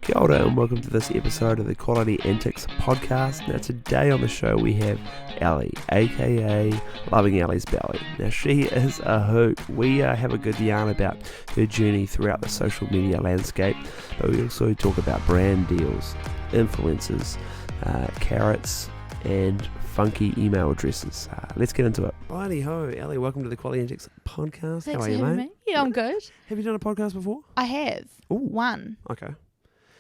Kia ora and welcome to this episode of the Quality Antics podcast. Now today on the show we have Ellie, aka Loving Ellie's Belly. Now she is a hoot. We have a good yarn about her journey throughout the social media landscape, but we also talk about brand deals, influencers, carrots and funky email addresses. Let's get into it. Righty ho, Ellie, welcome to the Quality Antics podcast. Thanks How are you, for having mate? me. Yeah, I'm good. Have you done a podcast before? I have. Ooh. One. Okay.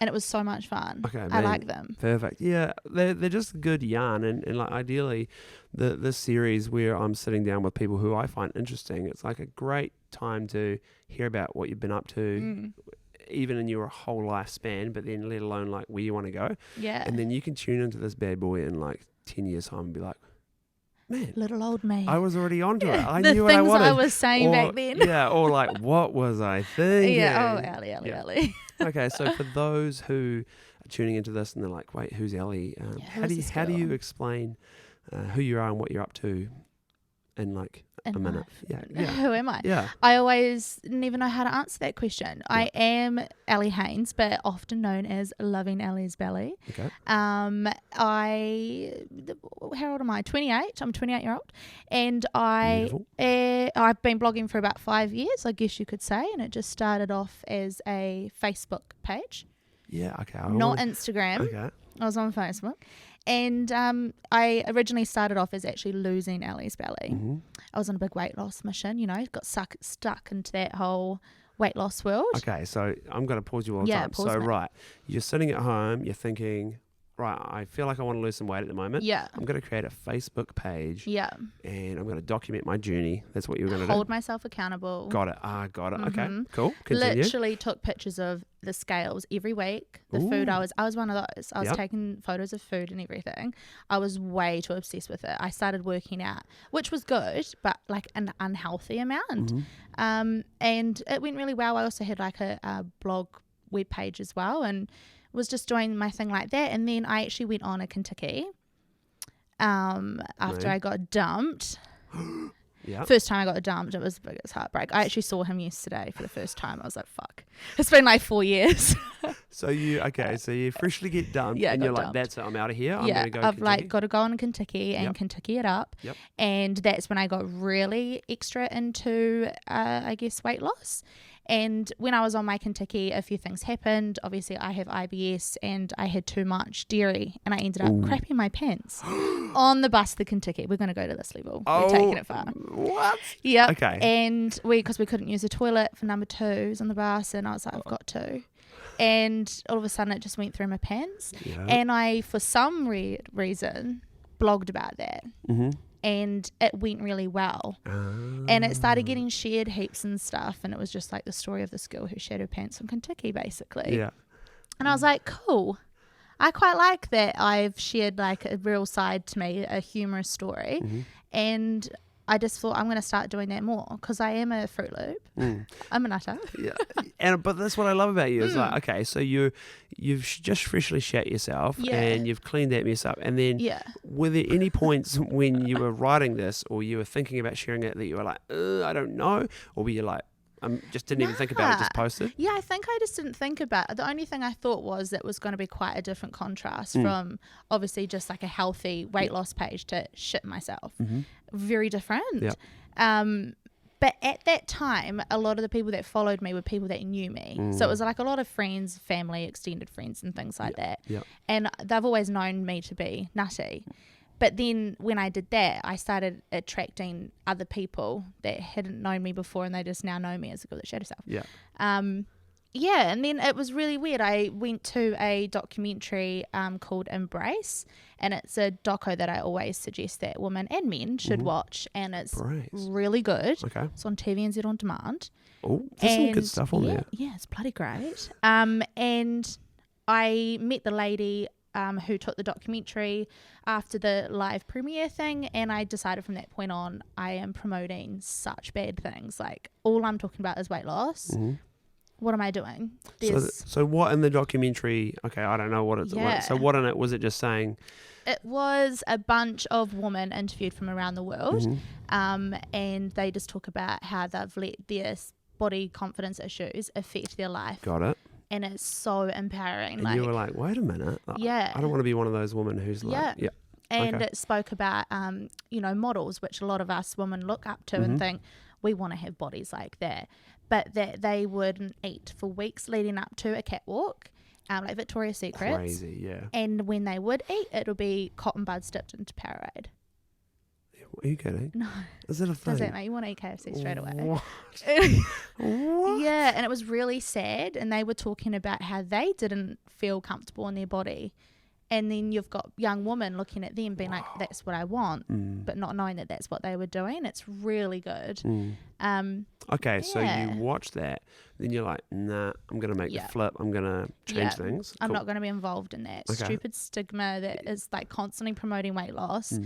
And it was so much fun. Okay, I man. like them. Perfect. Yeah, they're just good yarn, and like ideally, this series where I'm sitting down with people who I find interesting, it's like a great time to hear about what you've been up to, even in your whole lifespan, but then let alone like where you want to go. Yeah. And then you can tune into this bad boy in like 10 years time and be like, man, Little old me. I was already onto it. I the knew what I things wanted. I was saying back then. Yeah, or like, what was I thinking? Yeah. Oh, Ellie. Yeah. Okay, so for those who are tuning into this and they're like, wait, who's Ellie? How do you explain who you are and what you're up to in like a minute? Yeah. Who am I? Yeah. I always never know how to answer that question. Yeah. I am Ellie Haines, but often known as Loving Ellie's Belly. Okay. How old am I? 28. I'm a 28-year-old. And I've been blogging for about 5 years, I guess you could say. And it just started off as a Facebook page. Yeah, okay. Not Instagram. Okay. I was on Facebook. And I originally started off as actually losing Ellie's belly. Mm-hmm. I was on a big weight loss mission, got stuck into that whole weight loss world. Okay, so I'm going to pause you all the time. So, right, you're sitting at home, you're thinking, right, I feel like I want to lose some weight at the moment. Yeah. I'm going to create a Facebook page. Yeah. And I'm going to document my journey. That's what you're going to do. Hold myself accountable. Got it. Got it. Mm-hmm. Okay, cool. Continue. Literally took pictures of the scales every week. The food I was one of those. I was taking photos of food and everything. I was way too obsessed with it. I started working out, which was good, but like an unhealthy amount. Mm-hmm. And it went really well. I also had like a blog web page as well, and was just doing my thing like that. And then I actually went on a Kentucky after I got dumped. Yeah. First time I got dumped, it was the biggest heartbreak. I actually saw him yesterday for the first time. I was like, fuck. It's been like 4 years. So you freshly get dumped, and you're like, that's it, I'm out of here. I'm going to go I've Kentucky. like got to go on a Kentucky and Kentucky it up. Yep. And that's when I got really extra into, I guess, weight loss. And when I was on my Kentucky, a few things happened. Obviously, I have IBS and I had too much dairy and I ended up crapping my pants on the bus to Kentucky. We're going to go to this level. We're taking it far. What? Yeah. Okay. And because we couldn't use the toilet for number 2s on the bus, and I was like, I've got to. And all of a sudden, it just went through my pants. Yeah. And I, for some reason, blogged about that. Mm-hmm. And it went really well. And it started getting shared heaps and stuff. And it was just like the story of this girl who shed her pants on Kentucky, basically. Yeah. And I was like, cool. I quite like that I've shared like a real side to me, a humorous story. Mm-hmm. And I just thought I'm going to start doing that more because I am a Fruit Loop. I'm a nutter. Yeah, but that's what I love about you. It's like, okay, so you've just freshly shat yourself and you've cleaned that mess up. And then were there any points when you were writing this or you were thinking about sharing it that you were like, I don't know? Or were you like, just didn't even think about it, just posted? Yeah, I think I just didn't think about it. The only thing I thought was that was going to be quite a different contrast from obviously just like a healthy weight loss page to shit myself. Mm-hmm. Very different. Yeah. But at that time, a lot of the people that followed me were people that knew me. So it was like a lot of friends, family, extended friends and things like that. Yeah. And they've always known me to be nutty. But then when I did that, I started attracting other people that hadn't known me before and they just now know me as a girl that shat herself. Yeah. And then it was really weird. I went to a documentary called Embrace, and it's a doco that I always suggest that women and men should watch, and it's really good. Okay. It's on TVNZ On Demand. Oh, there's some good stuff on there. Yeah, it's bloody great. And I met the lady who took the documentary after the live premiere thing, and I decided from that point on I am promoting such bad things. Like, all I'm talking about is weight loss. What am I doing? So what in the documentary, okay, I don't know what it's so what in it was it just saying? It was a bunch of women interviewed from around the world, and they just talk about how they've let their body confidence issues affect their life. Got it. And it's so empowering. And you were like, wait a minute. Yeah. I don't want to be one of those women who's like, yeah. And it spoke about, models, which a lot of us women look up to and think, we want to have bodies like that. But that they wouldn't eat for weeks leading up to a catwalk, like Victoria's Secret. Crazy, yeah. And when they would eat, it'll be cotton buds dipped into Powerade. Are you kidding? No. Is it a thing? Does that make you want to eat KFC straight away? What? What? Yeah, and it was really sad. And they were talking about how they didn't feel comfortable in their body. And then you've got young women looking at them being like, that's what I want, but not knowing that that's what they were doing. It's really good. Okay, so you watch that, then you're like, nah, I'm going to make the flip. I'm going to change things. I'm not going to be involved in that stupid stigma that is like constantly promoting weight loss.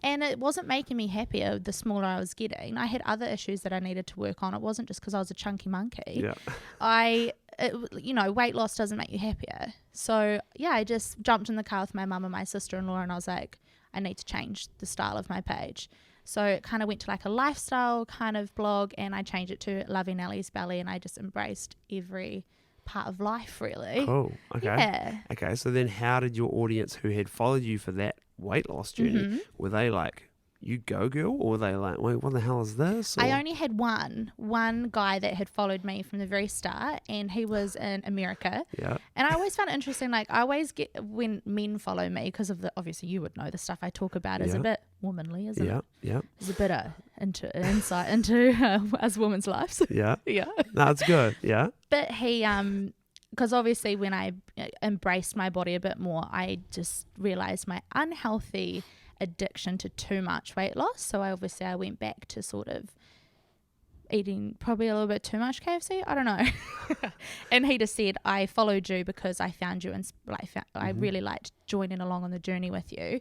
And it wasn't making me happier the smaller I was getting. I had other issues that I needed to work on. It wasn't just because I was a chunky monkey. Yeah. Weight loss doesn't make you happier. So, I just jumped in the car with my mum and my sister-in-law and I was like, I need to change the style of my page. So it kind of went to like a lifestyle kind of blog and I changed it to Loving Ellie's Belly and I just embraced every part of life, really. Cool. Okay. Yeah. Okay, so then how did your audience who had followed you for that weight loss journey, were they like, you go girl, or were they like, wait, what the hell is this? Or? I only had one guy that had followed me from the very start and he was in America. Yeah. And I always found it interesting, like I always get when men follow me because of obviously you would know the stuff I talk about is a bit womanly, isn't it? Yeah. There's a bit of insight into us women's lives. Yeah. Yeah. That's good. Yeah. But he, because obviously when I embraced my body a bit more, I just realized my unhealthy addiction to too much weight loss. So I went back to sort of eating probably a little bit too much KFC. I don't know. And he just said, I followed you because I found you and I really liked joining along on the journey with you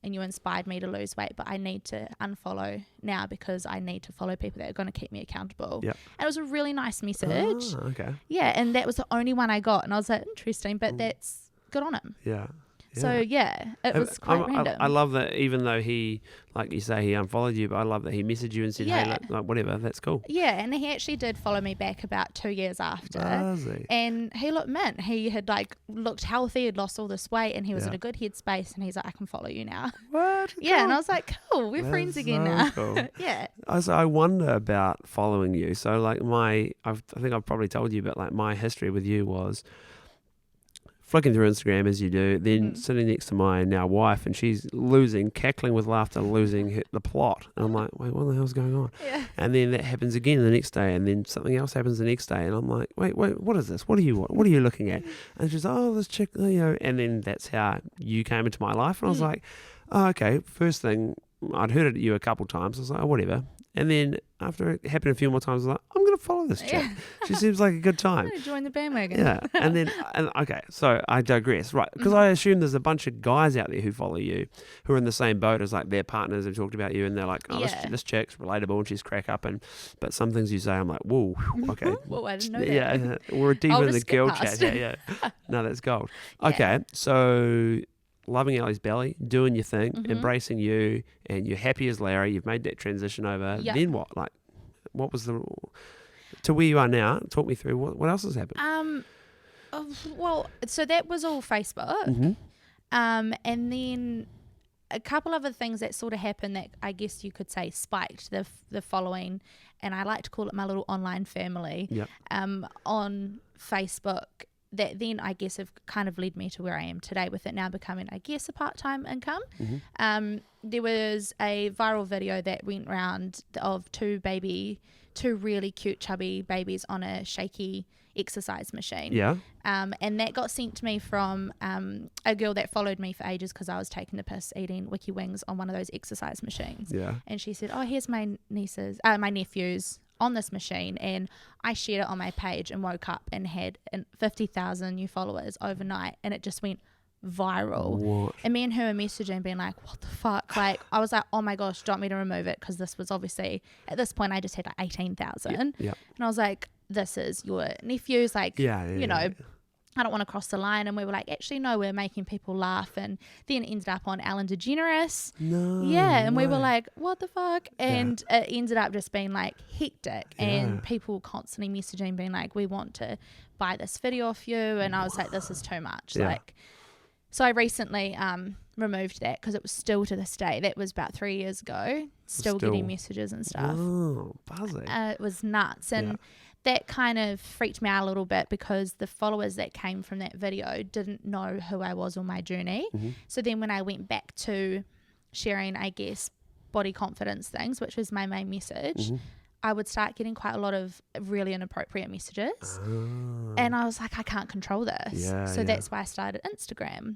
and you inspired me to lose weight, but I need to unfollow now because I need to follow people that are going to keep me accountable. Yep. And it was a really nice message. Oh, okay. Yeah. And that was the only one I got. And I was like, interesting, but that's good on him. Yeah. So it was quite random. I love that even though he, like you say, he unfollowed you, but I love that he messaged you and said, hey, like, whatever, that's cool. Yeah, and he actually did follow me back about 2 years after. Does he? And he looked mint. He had looked healthy, had lost all this weight, and he was in a good headspace, and he's like, I can follow you now. What? Yeah, cool. And I was like, cool, we're friends again now. Cool. Yeah. So I wonder about following you. So like I think I've probably told you, but like my history with you was flicking through Instagram as you do, then sitting next to my now wife, and she's cackling with laughter, losing the plot. And I'm like, wait, what the hell's going on? Yeah. And then that happens again the next day, and then something else happens the next day, and I'm like, wait, what is this? What are you looking at? And she's, oh, this chick, and then that's how you came into my life. And I was like, oh, okay. First thing, I'd heard it at you a couple times. I was like, oh, whatever. And then after it happened a few more times, I was like, I'm going to follow this chick. Yeah. She seems like a good time. I'm going to join the bandwagon. Yeah. Okay, so I digress. Right. Because I assume there's a bunch of guys out there who follow you who are in the same boat as like their partners have talked about you and they're like, oh, this chick's relatable and she's crack up. But some things you say, I'm like, whoa, okay. Whoa, I didn't know that. Yeah. We're deep in the girl chat. Yeah. No, that's gold. Okay. So Loving Ellie's Belly, doing your thing, embracing you, and you're happy as Larry. You've made that transition over. Yep. Then what? Like, what was to where you are now? Talk me through what else has happened. Well, so that was all Facebook, and then a couple other things that sort of happened that I guess you could say spiked the following, and I like to call it my little online family. Yep. On Facebook. That then I guess have kind of led me to where I am today with it now becoming, I guess, a part-time income. There was a viral video that went round of two really cute chubby babies on a shaky exercise machine. Yeah. And that got sent to me from a girl that followed me for ages because I was taking the piss eating wiki wings on one of those exercise machines. Yeah. And she said, oh, here's my nephews on this machine, and I shared it on my page and woke up and had 50,000 new followers overnight, and it just went viral. What? And me and her were messaging being like, what the fuck? Like, I was like, oh my gosh, do you want me to remove it? Because this was obviously, at this point I just had like 18,000. Yeah. And I was like, this is your nephews, like, I don't want to cross the line. And we were like, actually, no, we're making people laugh. And then it ended up on Ellen DeGeneres. No. Yeah. And we were way. like, what the fuck? And it ended up just being like hectic. Yeah. And people constantly messaging being like, we want to buy this video off you. And I was like, this is too much. Yeah. Like, so I recently removed that because it was still to this day. That was about 3 years ago. Still getting messages and stuff. Oh, buzzing. It was nuts. And that kind of freaked me out a little bit because the followers that came from that video didn't know who I was on my journey. So then when I went back to sharing, I guess, body confidence things, which was my main message, I would start getting quite a lot of really inappropriate messages. And I was like, I can't control this. So that's why I started Instagram,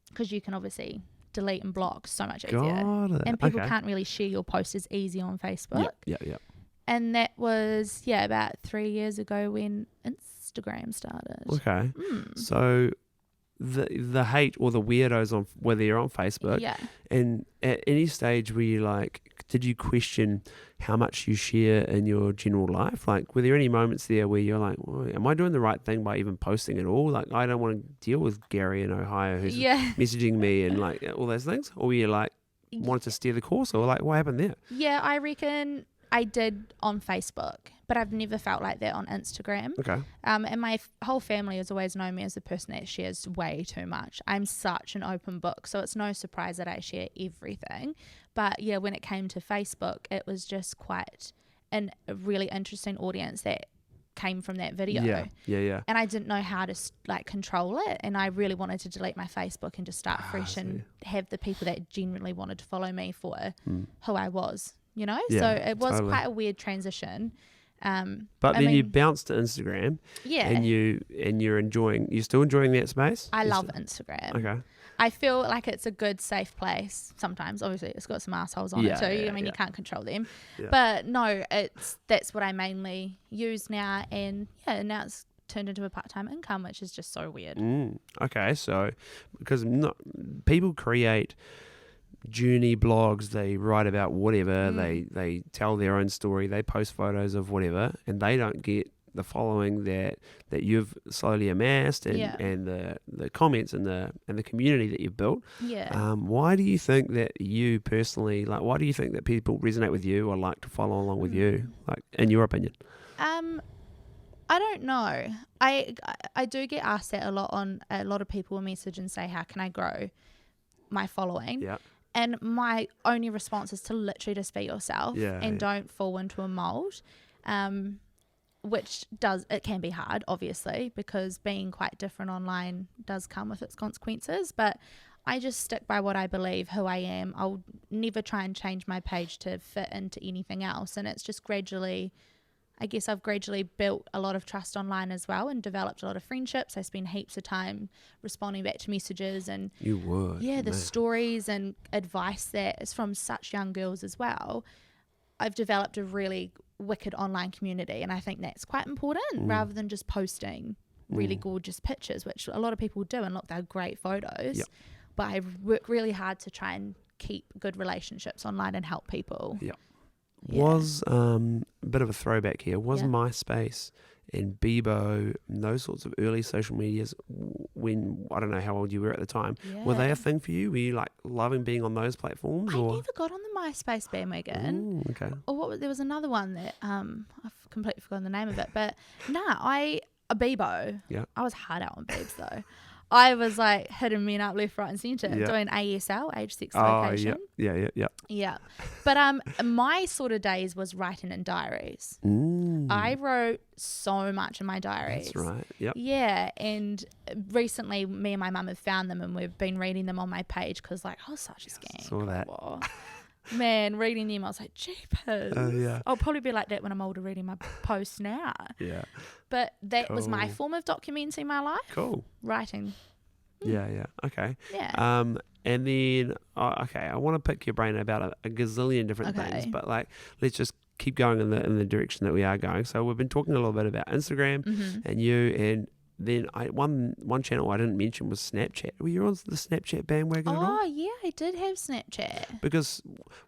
because you can obviously delete and block so much easier. And people can't really share your post as easy on Facebook. Yeah. And that was, about 3 years ago when Instagram started. Okay. So the hate or the weirdos on whether you're on Facebook, and at any stage were you like, did you question how much you share in your general life? Like, were there any moments there where you're like, well, am I doing the right thing by even posting at all? Like, I don't want to deal with Gary in Ohio who's messaging me and like all those things. Or were you like, wanted to steer the course, or like, what happened there? Yeah, I reckon I did on Facebook, but I've never felt like that on Instagram. Okay. And my whole family has always known me as a person that shares way too much. I'm such an open book, so it's no surprise that I share everything. But yeah, when it came to Facebook, it was just quite a really interesting audience that came from that video. Yeah. And I didn't know how to like control it, and I really wanted to delete my Facebook and just start fresh and have the people that genuinely wanted to follow me for who I was. You know, so it was quite a weird transition. But then you bounced to Instagram, and you're still enjoying that space. I love Instagram. Okay, I feel like it's a good, safe place. Sometimes, obviously, it's got some assholes on it too. I mean, you can't control them, but no, that's what I mainly use now, and now it's turned into a part-time income, which is just so weird. Okay, so because people create journey blogs, they write about whatever, they tell their own story, they post photos of whatever, and they don't get the following that you've slowly amassed and the comments and the community that you've built. Why do you think that you personally, like, why do you think that people resonate with you or like to follow along with you, like, in your opinion? I don't know. I do get asked that a lot. On a lot of people will message and say, how can I grow my following? And my only response is to literally just be yourself and don't fall into a mold, which it can be hard, obviously, because being quite different online does come with its consequences. But I just stick by what I believe, who I am. I'll never try and change my page to fit into anything else. And it's just I've gradually built a lot of trust online as well and developed a lot of friendships. I spend heaps of time responding back to messages and the stories and advice that is from such young girls as well. I've developed a really wicked online community, and I think that's quite important rather than just posting really gorgeous pictures, which a lot of people do, and look, they're great photos. But I work really hard to try and keep good relationships online and help people. Was a bit of a throwback here. Was MySpace and Bebo and those sorts of early social medias, when, I don't know how old you were at the time, were they a thing for you? Were you like loving being on those platforms? I never got on the MySpace bandwagon. Okay. Or there was another one that I've completely forgotten the name of it. But Bebo. I was hard out on Beebs though. I was like hitting men up left, right, and centre, doing ASL, age, sex, location. Yeah. But my sort of days was writing in diaries. I wrote so much in my diaries. That's right. Yep. Yeah, and recently, me and my mum have found them, and we've been reading them on my page because, like, I was such a skank. Saw that. Man, reading them, I was like, jeepers. I'll probably be like that when I'm older, reading my posts now. But that was my form of documenting my life. Cool. Writing. Okay. Yeah. And then, I want to pick your brain about a gazillion different things, but like, let's just keep going in the direction that we are going. So we've been talking a little bit about Instagram and you, and then one channel I didn't mention was Snapchat. Were you on the Snapchat bandwagon at all? Oh, yeah, I did have Snapchat. Because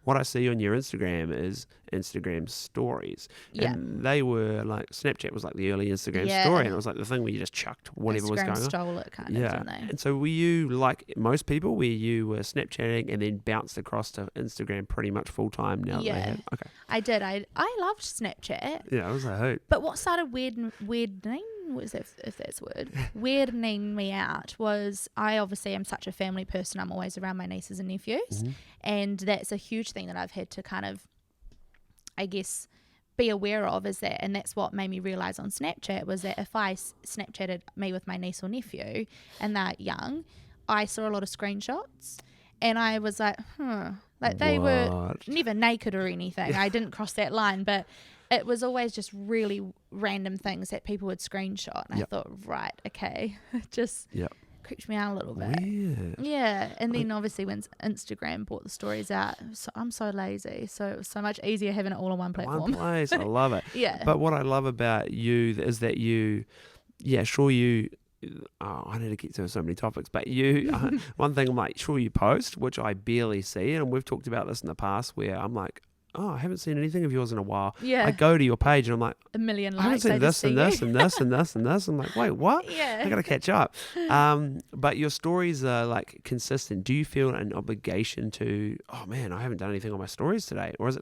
what I see on your Instagram is Instagram stories. Yeah. And they were like, Snapchat was like the early Instagram Yeah. story. And it was like the thing where you just chucked whatever was Instagram going on. stole it kind of, Yeah. didn't they? And so were you like most people where you were Snapchatting and then bounced across to Instagram pretty much full time now that they Yeah. had? Okay. I did. I loved Snapchat. Yeah, it was a hoot. But what started weirding, what is that, if that's a word, weirding me out was I obviously am such a family person. I'm always around my nieces and nephews. Mm-hmm. And that's a huge thing that I've had to kind of, I guess, be aware of is that, and that's what made me realize on Snapchat was that if I Snapchatted me with my niece or nephew and they're young, I saw a lot of screenshots and I was like, like they were What? never naked or anything. I didn't cross that line, but it was always just really random things that people would screenshot. And Yep. I thought, right, okay, just Yep. creeped me out a little bit. Weird. Yeah, and then obviously when Instagram brought the stories out, I'm so lazy, so it was so much easier having it all on one platform. One place. I love it. Yeah. But what I love about you is that you, I need to get to so many topics, but you, one thing I'm like, sure you post, which I barely see, and we've talked about this in the past where I'm like, oh, I haven't seen anything of yours in a while. Yeah. I go to your page and I'm like, A million I haven't likes. seen I this just and see this you. and this and this and this. I'm like, wait, what? Yeah. I got to catch up. But your stories are like consistent. Do you feel an obligation to, oh man, I haven't done anything on my stories today? Or is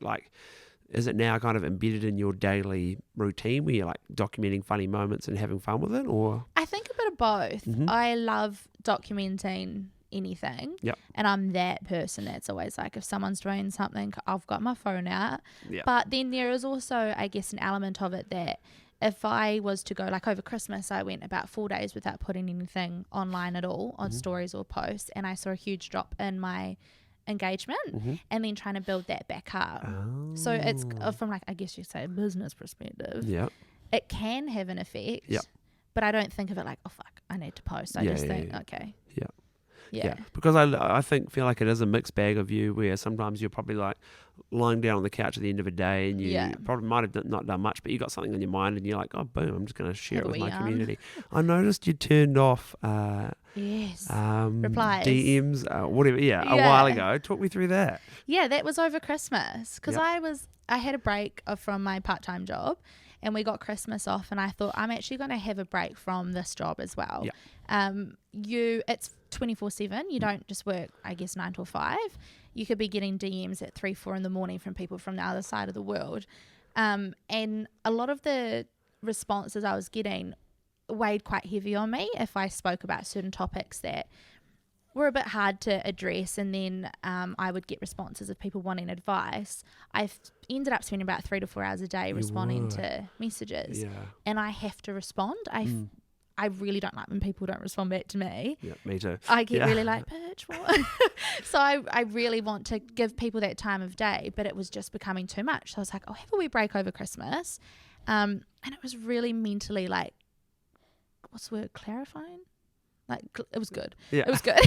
it now kind of embedded in your daily routine where you're like documenting funny moments and having fun with it? Or I think a bit of both. Mhm. I love documenting anything. Yep. And I'm that person that's always like, if someone's doing something, I've got my phone out. Yeah. But then there is also, I guess, an element of it that if I was to go, like over Christmas, I went about 4 days without putting anything online at all on stories or posts. And I saw a huge drop in my engagement and then trying to build that back up. So it's from like, I guess you say a business perspective, Yeah. it can have an effect. Yep. But I don't think of it like, oh fuck, I need to post. I just think, okay. Yeah. Yeah. Yeah, because I feel like it is a mixed bag of you where sometimes you're probably like lying down on the couch at the end of a day and you probably might have not done much, but you got something on your mind and you're like, oh, boom, I'm just going to share Have it a with wee my yarn. community. I noticed you turned off Yes. replies, Replies. DMs, whatever, a while ago. Talk me through that. Yeah, that was over Christmas because Yep. I had a break from my part-time job and we got Christmas off and I thought I'm actually going to have a break from this job as well. Yep. It's 24/7. You don't just work, I guess, 9 to 5. You could be getting DMs at 3, 4 in the morning from people from the other side of the world. And a lot of the responses I was getting weighed quite heavy on me if I spoke about certain topics that were a bit hard to address, and then I would get responses of people wanting advice. I've ended up spending about 3 to 4 hours a day responding to messages, and I have to respond. I really don't like when people don't respond back to me. Yeah, me too. I get really like, bitch, what? So I really want to give people that time of day, but it was just becoming too much. So I was like, I'll have a wee break over Christmas. And it was really mentally like, what's the word, clarifying? Like, it was good. Yeah. It was good.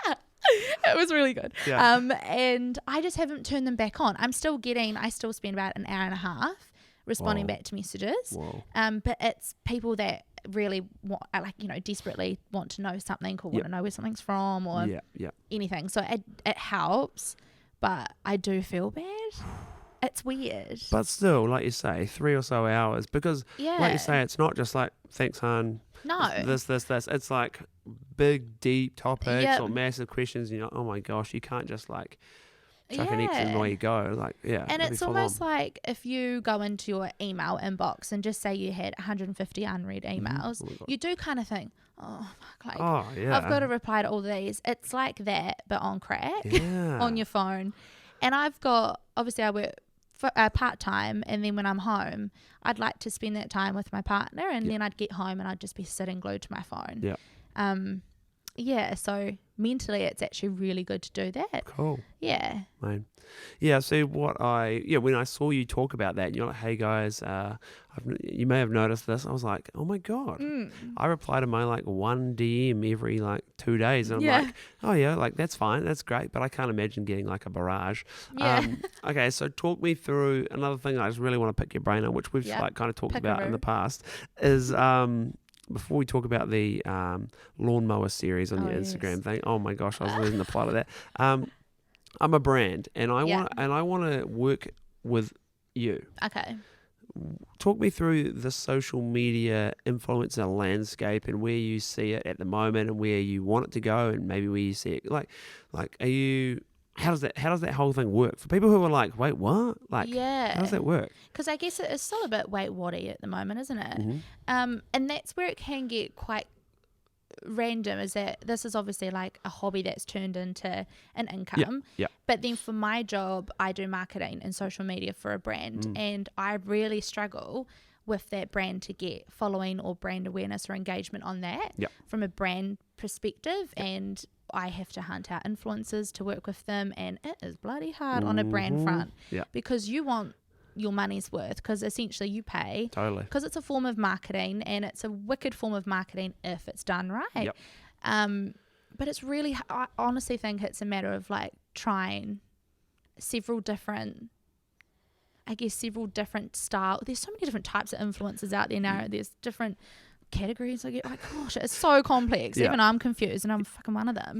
It was really good. Yeah. And I just haven't turned them back on. I still spend about an hour and a half responding back to messages. Whoa. But it's people that really want, like, desperately want to know something or want to know where something's from or anything. So it helps, but I do feel bad. It's weird. But still, like you say, 3 or so hours, because like you say, it's not just like, thanks, hon. No. This. It's like big, deep topics or massive questions. And you're like, oh my gosh, you can't just like chuck an X and away you go. Like, and it's almost like if you go into your email inbox and just say you had 150 unread emails, you do kind of think, oh, fuck, like, I've got to reply to all these. It's like that, but on crack on your phone. And obviously I work part-time, and then when I'm home, I'd like to spend that time with my partner, and then I'd get home and I'd just be sitting glued to my phone. So mentally it's actually really good to do that. Cool. Yeah. Mate. Yeah, so when I saw you talk about that, and you're like, hey guys, you may have noticed this. I was like, oh my God. I reply to my like one DM every like 2 days. And I'm like, oh yeah, like that's fine. That's great. But I can't imagine getting like a barrage. Okay, so talk me through another thing I just really want to pick your brain on, which we've like kind of talked about in the past, is before we talk about the lawnmower series on your Instagram thing. Oh my gosh, I was losing the plot of that. I'm a brand, and I want to work with you. Okay. Talk me through the social media influencer landscape and where you see it at the moment, and where you want it to go, and maybe where you see it. Like, are you? How does that whole thing work for people who are like, wait, what? Like, how does that work? Because I guess it is still a bit wait whatty at the moment, isn't it? Mm-hmm. And that's where it can get quite random. Is that this is obviously like a hobby that's turned into an income. Yeah. But then for my job, I do marketing and social media for a brand, and I really struggle with that brand to get following or brand awareness or engagement on that from a brand perspective. And I have to hunt out influencers to work with them, and it is bloody hard on a brand front because you want your money's worth, because essentially you pay because it's a form of marketing, and it's a wicked form of marketing if it's done right. But it's really, I honestly think it's a matter of like trying several different styles. There's so many different types of influencers out there now. There's different categories. I get like, gosh, it's so complex. Even I'm confused, and I'm fucking one of them.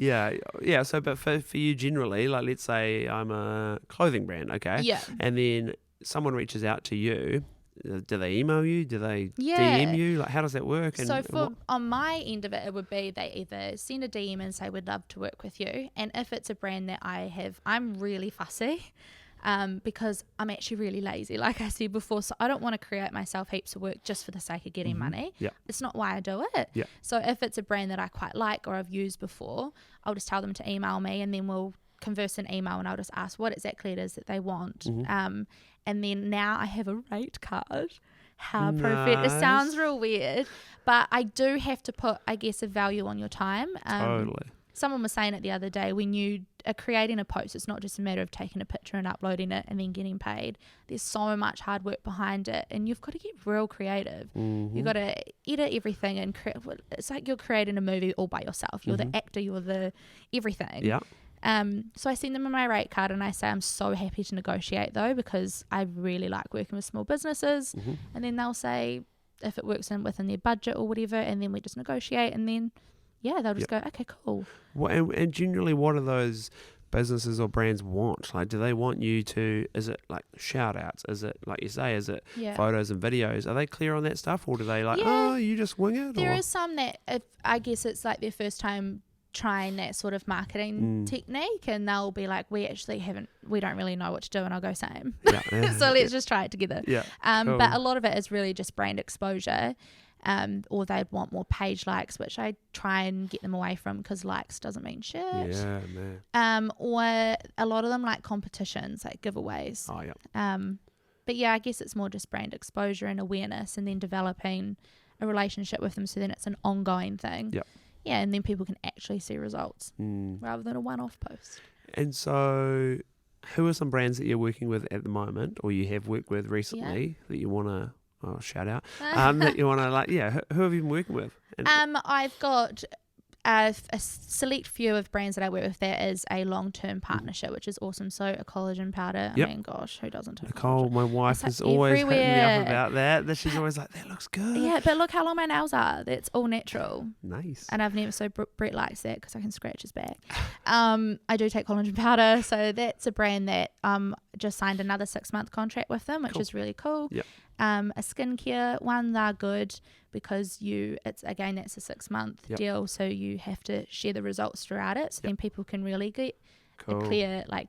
So but for you generally, like, let's say I'm a clothing brand, okay, and then someone reaches out to you. Do they email you? Do they DM you? Like, how does that work? So on my end of it, it would be they either send a DM and say, we'd love to work with you. And if it's a brand that I'm really fussy because I'm actually really lazy, like I said before. So I don't want to create myself heaps of work just for the sake of getting money. It's not why I do it. So if it's a brand that I quite like or I've used before, I'll just tell them to email me, and then we'll converse in email, and I'll just ask what exactly it is that they want. And then now I have a rate card. How perfect. It sounds real weird, but I do have to put, I guess, a value on your time. Someone was saying it the other day, when you are creating a post, it's not just a matter of taking a picture and uploading it and then getting paid. There's so much hard work behind it, and you've got to get real creative. You've got to edit everything and it's like you're creating a movie all by yourself. You're the actor, you're the everything. So I send them my rate card, and I say I'm so happy to negotiate though, because I really like working with small businesses. And then they'll say if it works within their budget or whatever, and then we just negotiate, and then they'll just go, okay, cool. And generally, what do those businesses or brands want? Like, do they want you to, is it like shout outs? Is it, like you say, is it photos and videos? Are they clear on that stuff, or do they like, oh, you just wing it? There is some that, if I guess it's like their first time trying that sort of marketing technique, and they'll be like, we don't really know what to do, and I'll go same. So let's just try it together. Cool. But a lot of it is really just brand exposure, or they'd want more page likes, which I try and get them away from, because likes doesn't mean shit. Or a lot of them like competitions, like giveaways. But I guess it's more just brand exposure and awareness, and then developing a relationship with them, so then it's an ongoing thing. And then people can actually see results rather than a one-off post. And so, who are some brands that you're working with at the moment, or you have worked with recently, that you want to shout out? That you want to who have you been working with? I've got a select few of brands that I work with. There is a long-term partnership, which is awesome. So a collagen powder. I mean, gosh, who doesn't take Nicole, collagen? my wife is always hitting me up about that. She's always like, that looks good. Yeah, but look how long my nails are. That's all natural. Nice. And I've never, so Brett likes that because I can scratch his back. I do take collagen powder. So that's a brand that just signed another 6-month contract with them, which is really cool. A skincare one, they're good because that's a 6-month deal, so you have to share the results throughout it, so then people can really get a clear, I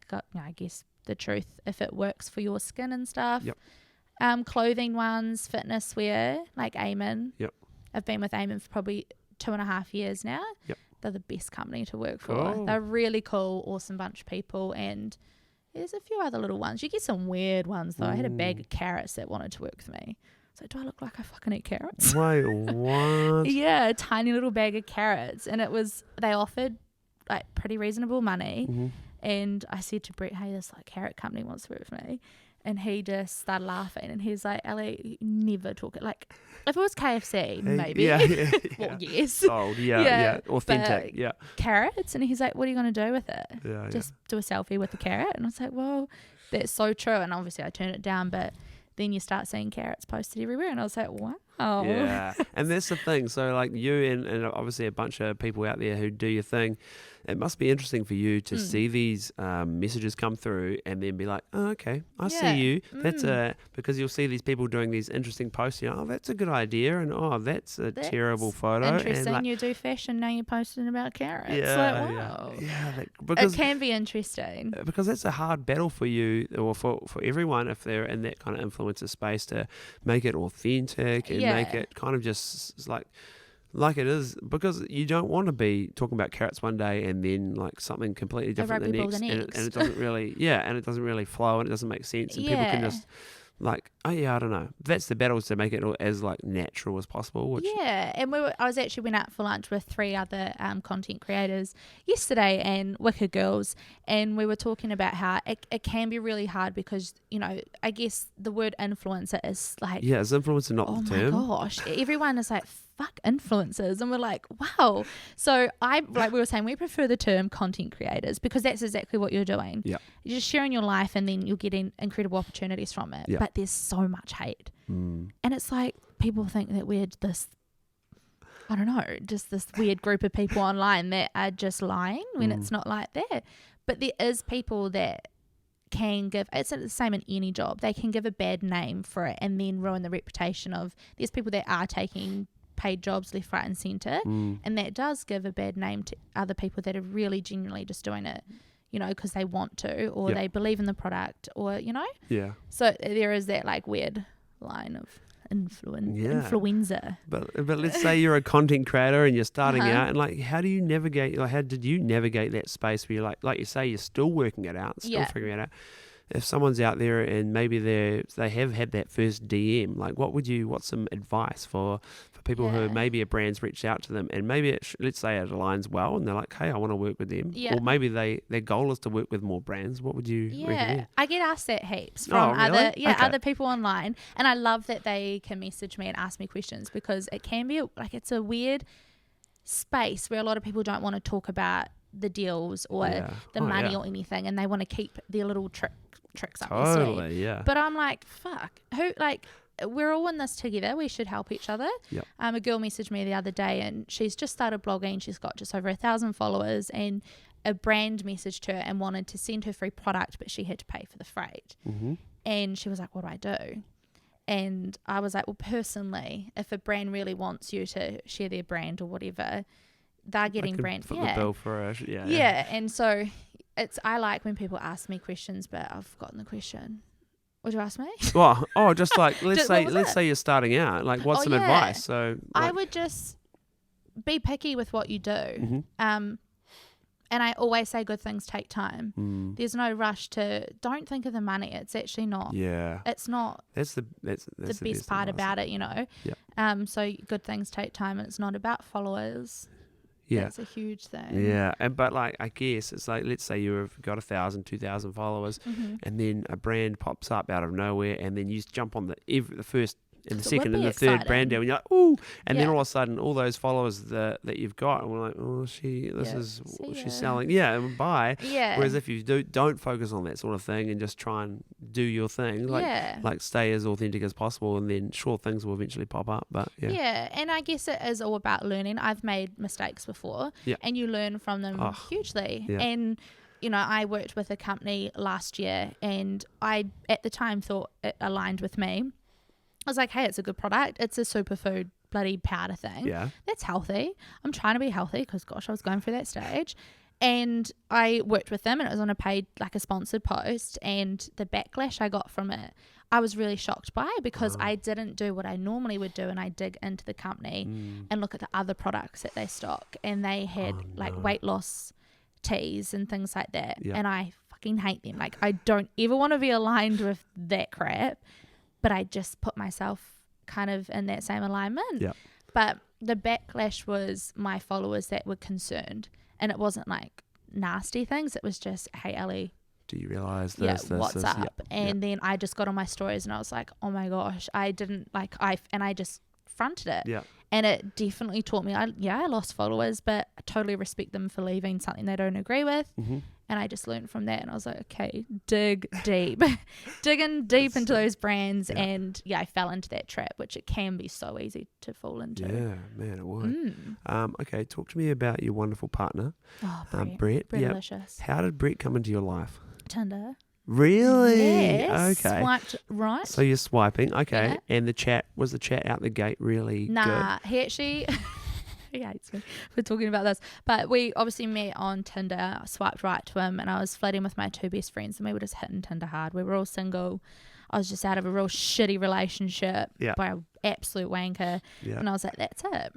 guess, the truth if it works for your skin and stuff. Clothing ones, fitness wear, like Eamon. I've been with Eamon for probably 2.5 years now. They're the best company to work for. They're really cool, awesome bunch of people, and there's a few other little ones. You get some weird ones though. I had a bag of carrots that wanted to work with me. So do I look like I fucking eat carrots? Wait, what? A tiny little bag of carrots, and they offered like pretty reasonable money. And I said to Brett, hey, this carrot company wants to work with me. And he just started laughing, and he's like, Ellie, you never talk it. Like, if it was KFC, maybe. Well, yes. Sold, authentic, Carrots, and he's like, what are you going to do with it? Just do a selfie with the carrot? And I was like, well, that's so true. And obviously I turned it down, but then you start seeing carrots posted everywhere, and I was like, wow, wow. Yeah. And that's the thing. So like you and obviously a bunch of people out there who do your thing, it must be interesting for you to see these messages come through and then be like, oh, okay, I see you. That's because you'll see these people doing these interesting posts. You know, oh, that's a good idea, and oh, that's a terrible photo. Interesting. And like, you do fashion, now you're posting about carrots. yeah, like, wow. yeah. Because it can be interesting. Because that's a hard battle for you or for everyone if they're in that kind of influencer space to make it authentic and make it kind of just like it is, because you don't want to be talking about carrots one day and then like something completely different the next, and it doesn't really and it doesn't really flow and it doesn't make sense, and people can just like, oh yeah, I don't know. That's the battle, is to make it as like natural as possible. Which and I went out for lunch with 3 other content creators yesterday and Wicked Girls, and we were talking about how it can be really hard because, you know, I guess the word influencer is like, is influencer not the term? Oh my gosh, everyone is like, fuck influencers, and we're like, wow. So like we were saying, we prefer the term content creators because that's exactly what you're doing. You're just sharing your life and then you're getting incredible opportunities from it. But there's so much hate, and it's like people think that we're this, I don't know, just this weird group of people online that are just lying when it's not like that. But there is people that can give, it's the same in any job, they can give a bad name for it and then ruin the reputation of, there's people that are taking paid jobs left, right and centre, and that does give a bad name to other people that are really genuinely just doing it, you know, because they want to, or they believe in the product, or, you know. So there is that like weird line of influenza. But let's say you're a content creator and you're starting out, and like, how do you navigate, like, how did you navigate that space where you're like you say, you're still working it out, still figuring it out? If someone's out there and maybe they have had that first DM, like what's some advice for people who maybe a brand's reached out to them and maybe let's say it aligns well and they're like, hey, I want to work with them, or maybe their goal is to work with more brands. What would you recommend? I get asked that heaps from other people online, and I love that they can message me and ask me questions, because it can be like, it's a weird space where a lot of people don't want to talk about the deals or the money or anything, and they want to keep their little tricks up their sleeve. But I'm like, fuck, who, like, we're all in this together, we should help each other. A girl messaged me the other day and she's just started blogging, she's got just over 1,000 followers, and a brand messaged her and wanted to send her free product, but she had to pay for the freight. And she was like, what do I do? And I was like, well, personally, if a brand really wants you to share their brand or whatever, they're getting brand the bill for it. And so I like when people ask me questions, but I've forgotten the question. Would you ask me? Well, just like let's say you're starting out. Like, what's some advice? So like, I would just be picky with what you do. And I always say good things take time. There's no rush to. Don't think of the money. It's actually not. It's not. That's the best part about it, you know. So good things take time, and it's not about followers. That's a huge thing. But like, I guess it's like, let's say you've got 1,000, 2,000 followers, and then a brand pops up out of nowhere, and then you jump on the first and the second and the third brand deal, and you're like, ooh, and then all of a sudden, all those followers that you've got, and we're like, oh, she's selling, and buy. Whereas if you don't focus on that sort of thing and just try and do your thing, like stay as authentic as possible, and then sure, things will eventually pop up. But and I guess it is all about learning. I've made mistakes before, and you learn from them hugely. And you know, I worked with a company last year, and I at the time thought it aligned with me. I was like, hey, it's a good product. It's a superfood bloody powder thing. That's healthy. I'm trying to be healthy because, gosh, I was going through that stage. And I worked with them, and it was on a paid, like a sponsored post. And the backlash I got from it, I was really shocked by, because I didn't do what I normally would do, and I dig into the company and look at the other products that they stock. And they had like weight loss teas and things like that. And I fucking hate them. Like, I don't ever want to be aligned with that crap. But I just put myself kind of in that same alignment. But the backlash was my followers that were concerned. And it wasn't like nasty things. It was just, hey, Ellie, do you realise this? What's up? And then I just got on my stories and I was like, oh my gosh, I didn't like, I just fronted it. And it definitely taught me, I lost followers, but I totally respect them for leaving something they don't agree with. And I just learned from that, and I was like, okay, dig deep. Digging deep into those brands. And I fell into that trap, which it can be so easy to fall into. Yeah, man, it would. Okay, talk to me about your wonderful partner, Brett. Brett. Delicious. How did Brett come into your life? Tinder. Really? Yes. Okay. Swiped right. So you're swiping, okay. Yeah. And was the chat out the gate really good? Nah, he actually... He hates me for talking about this. But we obviously met on Tinder. I swiped right to him, and I was flirting with my 2 best friends, and we were just hitting Tinder hard. We were all single. I was just out of a real shitty relationship by an absolute wanker. Yeah. And I was like, that's it.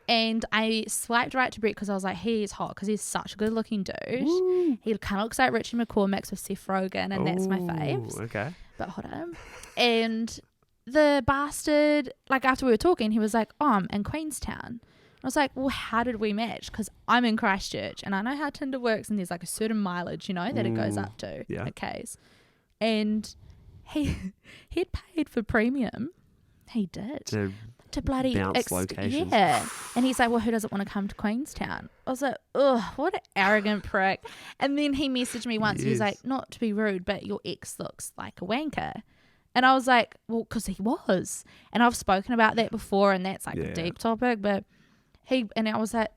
And I swiped right to Brett because I was like, he's hot because he's such a good looking dude. Ooh. He kind of looks like Richie McCaw mixed with Seth Rogen, and that's my faves. Okay. But hold on. And the bastard, like after we were talking, he was like, oh, I'm in Queenstown. I was like, well, how did we match? Because I'm in Christchurch and I know how Tinder works, and there's like a certain mileage, that it goes up to. Yeah. Okays. And he'd paid for premium. He did. To bloody bounce locations. Yeah. And he's like, well, who doesn't want to come to Queenstown? I was like, ugh, what an arrogant prick. And then he messaged me once. Yes. He's like, not to be rude, but your ex looks like a wanker. And I was like, well, because he was. And I've spoken about that before, and that's like a deep topic, but... And I was like,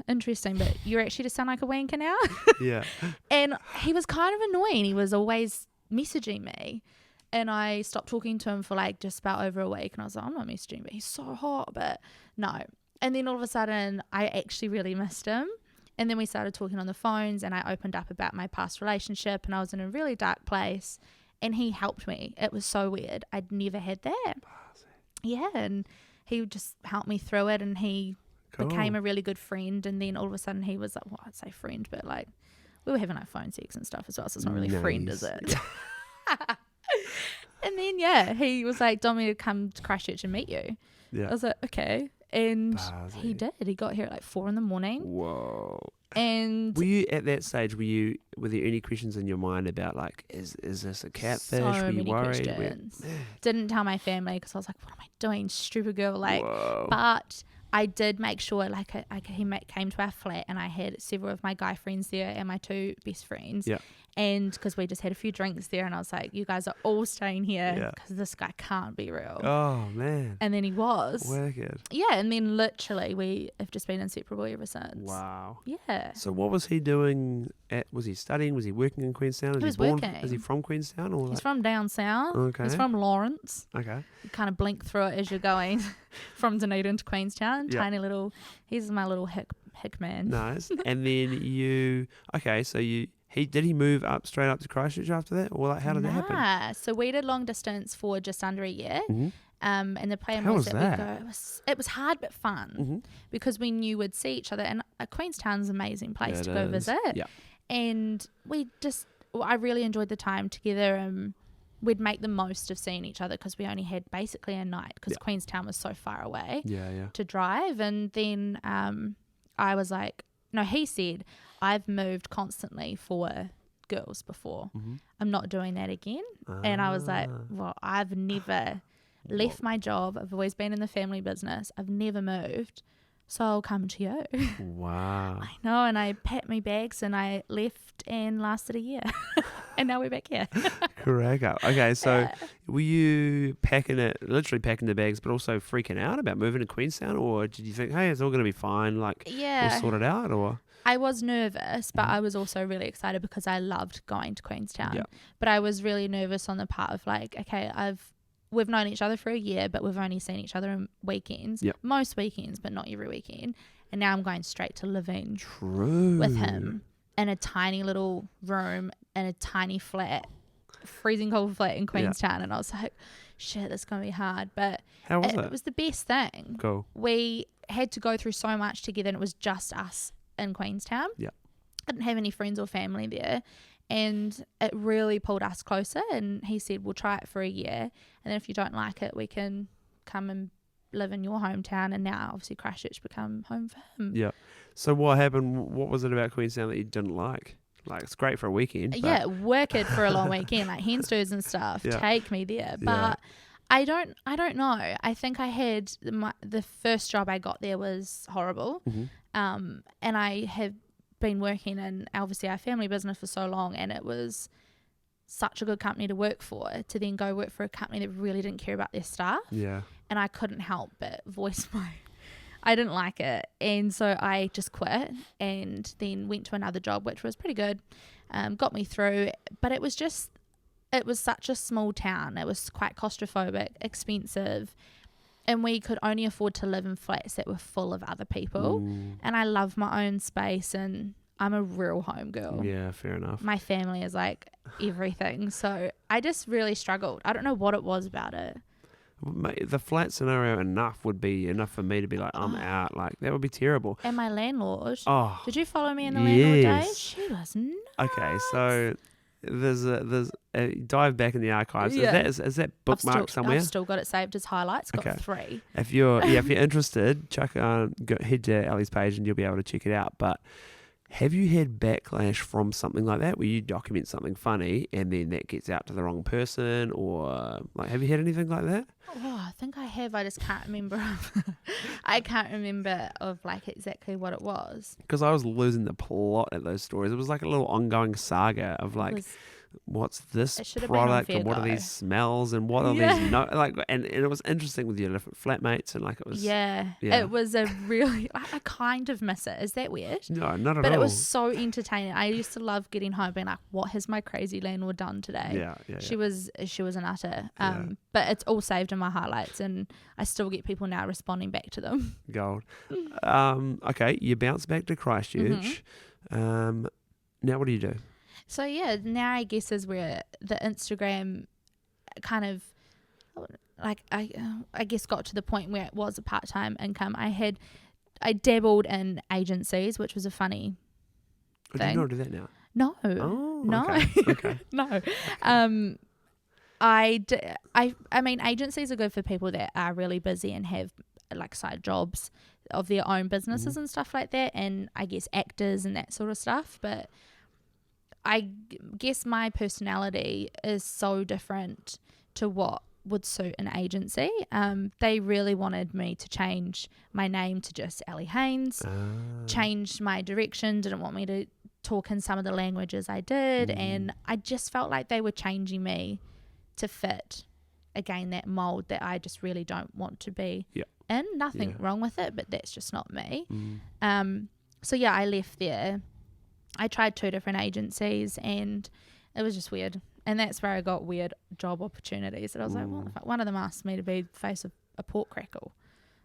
interesting, but you actually just sound like a wanker now. Yeah. And he was kind of annoying. He was always messaging me. And I stopped talking to him for like just about over a week. And I was like, I'm not messaging, but he's so hot. But no. And then all of a sudden, I actually really missed him. And then we started talking on the phones, and I opened up about my past relationship, and I was in a really dark place. And he helped me. It was so weird. I'd never had that. Yeah. And he just helped me through it, and he... became a really good friend. And then all of a sudden he was like, well, I'd say friend, but like we were having like phone sex and stuff as well, so it's not really friend, is it? Yeah. And then he was like, don't want me to come to Christchurch and meet you? Yeah. I was like, okay. And he did. He got here at like 4 a.m. Whoa. And were you at that stage, were there any questions in your mind about like, is this a catfish? So were you many worried? Questions. Didn't tell my family because I was like, what am I doing, stupid girl? Like, but I did make sure, like, he came to our flat, and I had several of my guy friends there and my 2 best friends. Yeah. And because we just had a few drinks there, and I was like, you guys are all staying here because this guy can't be real. Oh, man. And then he was. Wicked. Yeah, and then literally we have just been inseparable ever since. Wow. Yeah. So what was he doing? Was he studying? Was he working in Queenstown? He was working. Is he from Queenstown? Or he's from down south. Okay. He's from Lawrence. Okay. You kind of blink through it as you're going from Dunedin to Queenstown. Yep. Tiny little, he's my little hick man. Nice. And then did he move straight up to Christchurch after that? Or like, how did that happen? So we did long distance for just under a year. Mm-hmm. And the plan was that we go. It was hard but fun because we knew we'd see each other. And Queenstown's an amazing place to go visit. Yeah. And I really enjoyed the time together. We'd make the most of seeing each other because we only had basically a night because Queenstown was so far away to drive. And then I was like, no, he said, I've moved constantly for girls before. Mm-hmm. I'm not doing that again. And I was like, well, I've never left my job. I've always been in the family business. I've never moved. So I'll come to you. Wow. I know. And I packed my bags and I left and lasted a year. And now we're back here. Correct. Okay, so were you literally packing the bags, but also freaking out about moving to Queenstown? Or did you think, hey, it's all going to be fine, like we'll sort it out? Or I was nervous, but I was also really excited because I loved going to Queenstown. Yeah. But I was really nervous on the part of like, okay, we've known each other for a year, but we've only seen each other on weekends. Yep. Most weekends, but not every weekend. And now I'm going straight to living with him in a tiny little room in a tiny flat, freezing cold flat in Queenstown. Yeah. And I was like, shit, that's going to be hard. But how was it? It was the best thing. Cool. We had to go through so much together, and it was just us in Queenstown. Yeah. I didn't have any friends or family there. And it really pulled us closer. And he said, we'll try it for a year. And then if you don't like it, we can come and live in your hometown. And now, obviously, Christchurch become home for him. Yeah. So what happened? What was it about Queenstown that you didn't like? Like, it's great for a weekend. Yeah, wicked for a long weekend. Like, hen stews and stuff. Yeah. Take me there. But I don't know. I think I had the first job I got there was horrible. Mm-hmm. And I have been working in obviously our family business for so long, and it was such a good company to work for, to then go work for a company that really didn't care about their staff. Yeah. And I couldn't help but voice I didn't like it. And so I just quit and then went to another job, which was pretty good. Got me through, but it was such a small town. It was quite claustrophobic, expensive, and we could only afford to live in flats that were full of other people. And I love my own space, and I'm a real home girl. Yeah, fair enough. My family is like everything. So I just really struggled. I don't know what it was about it. The flat scenario would be enough for me to be like, I'm out. Like, that would be terrible. And my landlord, Oh, did you follow me in the landlord days? She was nuts. Okay, so there's a dive back in the archives. Yeah. Is that bookmarked somewhere? I've still got it saved as highlights. Got Okay. 3. If you're interested, head to Ellie's page and you'll be able to check it out. But have you had backlash from something like that, where you document something funny and then that gets out to the wrong person, or like, have you had anything like that? Oh, I think I have. I just can't remember. I can't remember of like exactly what it was. Because I was losing the plot at those stories. It was like a little ongoing saga of like, what's this product and what are these smells and what are these and it was interesting with your different flatmates, and like it was it was a really I kind of miss it. Is that weird? No, not at all. But it was so entertaining. I used to love getting home being like, what has my crazy landlord done today? She was an utter but it's all saved in my highlights, and I still get people now responding back to them. Gold. Okay, you bounce back to Christchurch. Now what do you do? So now I guess is where the Instagram kind of like I guess got to the point where it was a part-time income. I dabbled in agencies, which was a funny thing. Do you not do that now? No. Oh, no. Okay. No. I mean, agencies are good for people that are really busy and have like side jobs of their own businesses and stuff like that, and I guess actors and that sort of stuff, but I guess my personality is so different to what would suit an agency. They really wanted me to change my name to just Ellie Haines, change my direction, didn't want me to talk in some of the languages I did, and I just felt like they were changing me to fit, again, that mold that I just really don't want to be in. Nothing wrong with it, but that's just not me. So I left there. I tried 2 different agencies and it was just weird. And that's where I got weird job opportunities. And I was like, what the fuck? One of them asked me to be the face of a pork crackle.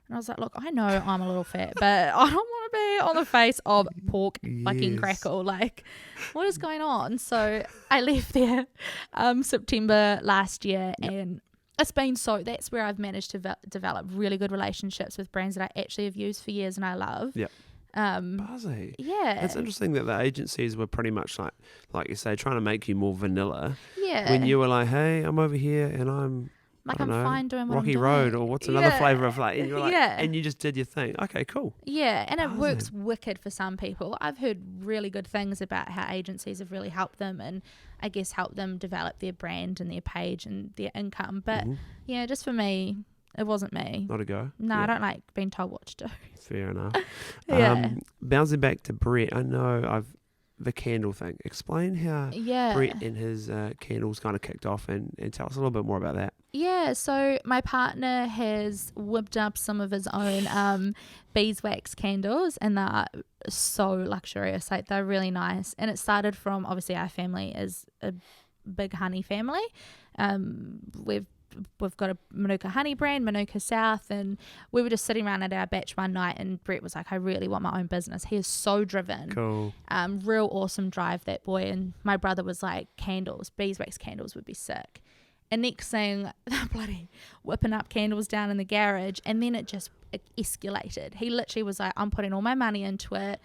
And I was like, look, I know I'm a little fat, but I don't want to be on the face of pork fucking crackle. Like, what is going on? So I left there September last year, and it's been that's where I've managed to develop really good relationships with brands that I actually have used for years and I love. Yeah. Buzzy. Yeah. It's interesting that the agencies were pretty much like you say, trying to make you more vanilla. Yeah. When you were like, hey, I'm over here and I'm fine doing what Rocky I'm doing. Road, or what's another flavour of like, and you're like, and you just did your thing. Okay, cool. Yeah, and it works wicked for some people. I've heard really good things about how agencies have really helped them, and I guess helped them develop their brand and their page and their income. But just for me, it wasn't me. Not a go. No, I don't like being told what to do. Fair enough. Bouncing back to Brett, I know the candle thing. Explain how Brett and his candles kind of kicked off, and tell us a little bit more about that. Yeah, so my partner has whipped up some of his own beeswax candles, and they're so luxurious. Like, they're really nice. And it started from, obviously, our family is a big honey family. We've got a Manuka honey brand, Manuka South, and we were just sitting around at our batch one night, and Brett was like, I really want my own business. He is so driven. Cool. Real awesome drive, that boy. And my brother was like, beeswax candles would be sick. And next thing, they're bloody whipping up candles down in the garage, and then it escalated. He literally was like, I'm putting all my money into it,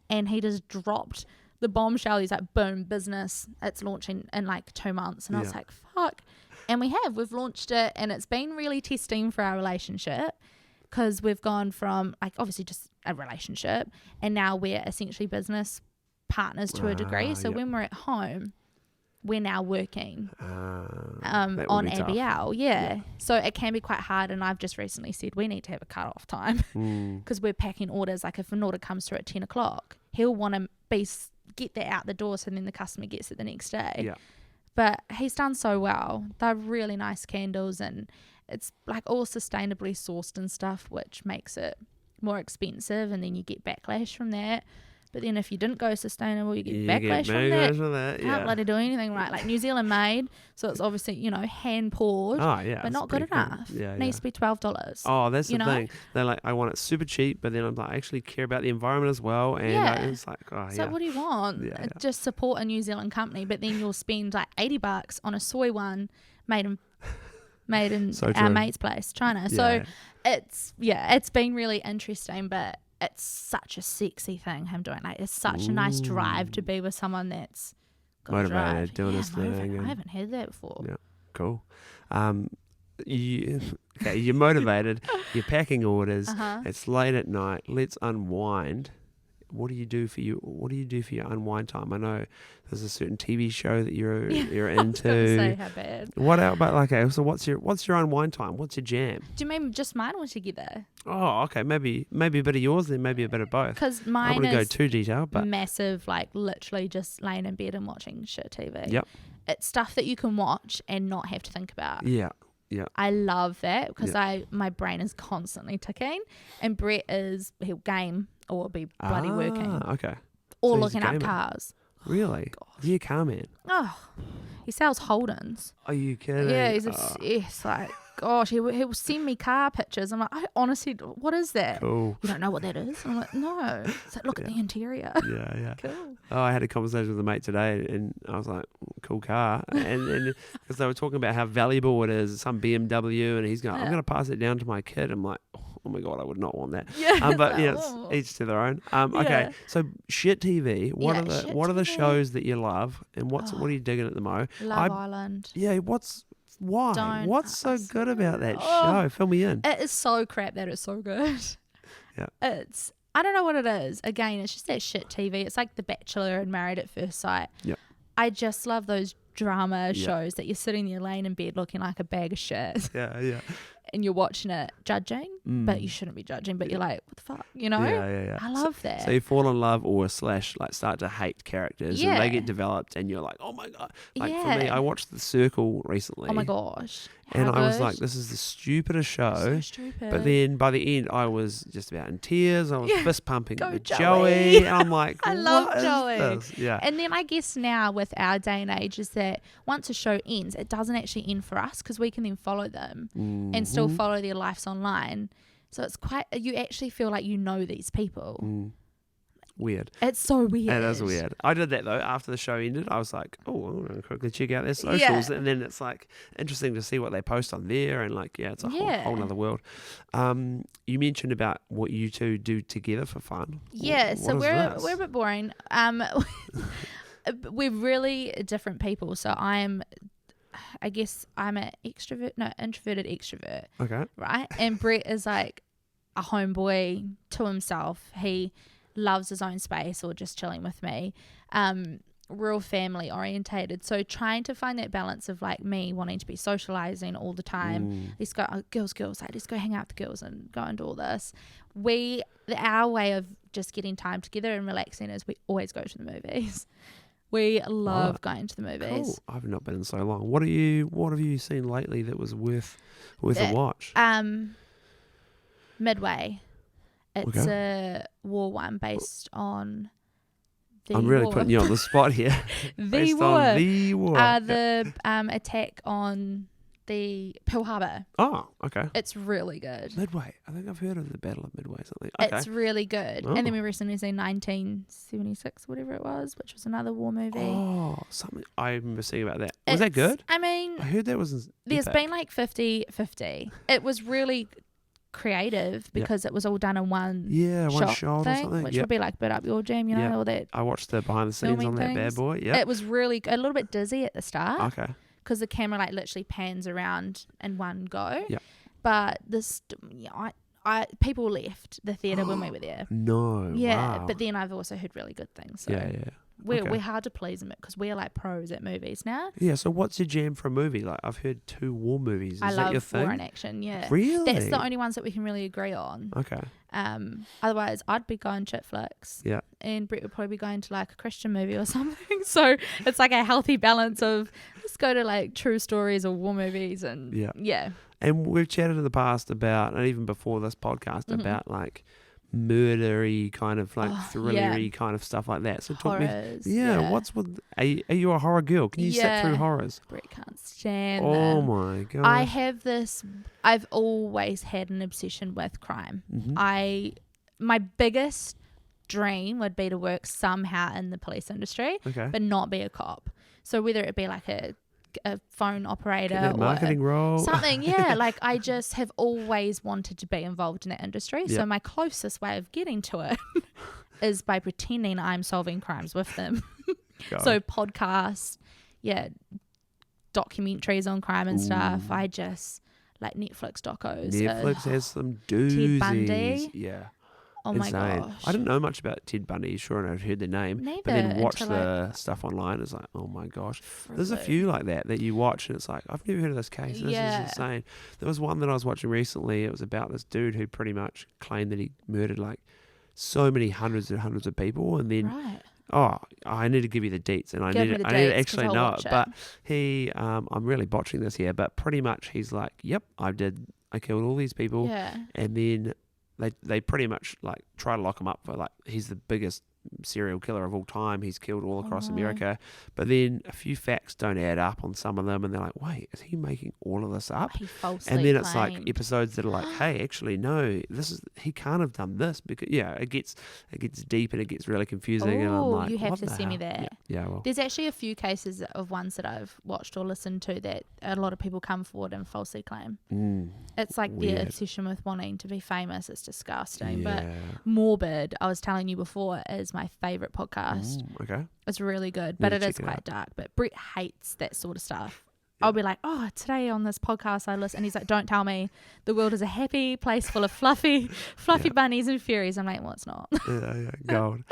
and he just dropped the bombshell. He's like, boom, business, it's launching in like 2 months. And I was like, fuck. And we've launched it, and it's been really testing for our relationship, because we've gone from like obviously just a relationship, and now we're essentially business partners to a degree. So when we're at home, we're now working on ABL. Yeah. So it can be quite hard, and I've just recently said we need to have a cut-off time, because we're packing orders. Like, if an order comes through at 10 o'clock, he'll want to get that out the door so then the customer gets it the next day. Yeah. But he's done so well. They're really nice candles, and it's like all sustainably sourced and stuff, which makes it more expensive, and then you get backlash from that. But then if you didn't go sustainable, you get backlash from that. Can't bloody do anything right. Like New Zealand made, so it's obviously, hand poured, but not good enough. Yeah, needs to be $12. Oh, that's the thing. They're like, I want it super cheap, but then I'm like, I actually care about the environment as well. And it's like, so what do you want? Just support a New Zealand company, but then you'll spend like $80 on a soy one made in so our mate's place, China. So it's been really interesting, but it's such a sexy thing him doing. Like, it's such a nice drive to be with someone that's motivated, doing this thing. I haven't had that before. Yeah, cool. You're motivated. You're packing orders. It's late at night. Let's unwind. What do you do for your unwind time? I know there's a certain TV show that you're into. I was gonna say how bad. What else? But so what's your unwind time? What's your jam? Do you mean just mine or together? Oh, okay. Maybe a bit of yours, then maybe a bit of both. Because mine I don't want to go too detailed, but massive, like literally just laying in bed and watching shit TV. Yep. It's stuff that you can watch and not have to think about. Yeah. Yeah. I love that because my brain is constantly ticking, and Brett he'll game or be bloody working. Okay. Or so looking up cars. Really? Gosh. Is he a car man? Oh, he sells Holdens. Are you kidding? Yeah, he's obsessed. Like, gosh, he'll send me car pictures. I'm like, I honestly, what is that? Cool. You don't know what that is? I'm like, no. It's like, look at the interior. Yeah. Cool. Oh, I had a conversation with a mate today, and I was like, cool car. and because they were talking about how valuable it is, some BMW, and he's going, I'm going to pass it down to my kid. I'm like, oh my God, I would not want that. Yeah. But it's each to their own. Okay, so shit TV. What are the shows that you love, and what are you digging at the mo? Love Island. Yeah, what's so good about that show? Fill me in. It is so crap that it's so good. Yeah. I don't know what it is. Again, it's just that shit TV. It's like The Bachelor and Married at First Sight. Yep. I just love those drama shows that you're sitting there laying in bed looking like a bag of shit. Yeah. And you're watching it judging, but you shouldn't be judging, but you're like, what the fuck, Yeah. I love that. So you fall in love or / like start to hate characters and they get developed and you're like, oh my God. Like for me, I watched The Circle recently. Oh my gosh. And I was like, this is the stupidest show. So stupid. But then by the end, I was just about in tears. I was fist pumping with Joey. And I'm like, I love Joey. This? Yeah. And then I guess now with our day and age is that once a show ends, it doesn't actually end for us because we can then follow them and still follow their lives online. So it's you actually feel like you know these people. Weird. It's so weird. It is weird. I did that though after the show ended. I was like, oh, I'm going to quickly check out their socials. And then it's like interesting to see what they post on there. And like, it's a whole nother world. You mentioned about what you two do together for fun. Yeah, what so we're a bit boring. We're really different people. So I guess I'm an introverted extrovert. Okay. Right? And Brett is like a homeboy to himself. He loves his own space or just chilling with me. Real family orientated. So trying to find that balance of like me wanting to be socializing all the time. Let's go, girls, like let's go hang out with the girls and go and do all this. Our way of just getting time together and relaxing is we always go to the movies. We love going to the movies. Cool. I've not been in so long. What have you seen lately that was worth a watch? Midway. It's a war one based on the I'm really war. putting you on the spot here. The war. The attack on the Pearl Harbor. Oh, okay. It's really good. Midway. I think I've heard of the Battle of Midway. Something. Okay. It's really good. And then we recently seen 1976, whatever it was, which was another war movie. Oh, something. I remember seeing about that. Was that good? I mean, I heard that was. There's been like 50-50. It was really creative because it was all done in one shot thing, or something, which would be like bit up your jam, all that. I watched the behind the scenes on that bad boy. Yeah, it was really a little bit dizzy at the start. Okay, because the camera like literally pans around in one go. Yeah, but this, people left the theatre when we were there. No. Yeah, Wow. but then I've also heard really good things. So Yeah. we're hard to please because we're like pros at movies now. Yeah, so what's your jam for a movie? Like, I've heard 2 war movies. Is I that love your thing? war and action, yeah. Really? That's the only ones that we can really agree on. Okay. Otherwise, I'd be going chick flicks. Yeah. And Brett would probably be going to like a Christian movie or something. So it's like a healthy balance of let's go to like true stories or war movies and yeah. And we've chatted in the past about, and even before this podcast, about like murdery kind of like thrillery kind of stuff like that. So talk Horrors, me, what's with? Are you a horror girl? Can you sit through horrors? Brett can't stand Oh them. my god! I have this. I've always had an obsession with crime. My biggest dream would be to work somehow in the police industry, but not be a cop. So whether it be like a phone operator or marketing role, something, like I just have always wanted to be involved in that industry. So my closest way of getting to it is by pretending I'm solving crimes with them. So podcasts, documentaries on crime and stuff. I just like Netflix docos. Netflix has some doozies. Ted Bundy. Yeah. Oh Insane. my gosh. I didn't know much about Ted Bundy, sure, and I'd heard the name. Neither, but then watch the stuff online. It's like, oh my gosh. There's a few like that you watch and it's like, I've never heard of this case. This is insane. There was one that I was watching recently. It was about this dude who pretty much claimed that he murdered like so many hundreds and hundreds of people. And then, I need to give you the deets and I need to actually know it. But he, I'm really botching this here, but pretty much he's like, yep, I killed all these people. Yeah. And then they pretty much like try to lock him up for like he's the biggest serial killer of all time. He's killed all across America, but then a few facts don't add up on some of them, and they're like, "Wait, is he making all of this up?" He falsely and then it's claimed. like episodes that are like, "Hey, actually, no, he can't have done this because it gets deep and it gets really confusing." And I'm like, you have what to the send me hell? that. Yeah, well, there's actually a few cases of ones that I've watched or listened to that a lot of people come forward and falsely claim. It's like weird. their obsession with wanting to be famous. It's disgusting, but Morbid, I was telling you before, is my favorite podcast. Okay. It's really good, but it is quite dark. But Brett hates that sort of stuff. I'll be like, oh, today on this podcast I listen, and he's like, don't tell me the world is a happy place full of fluffy bunnies and fairies. I'm like, well, it's not. Gold.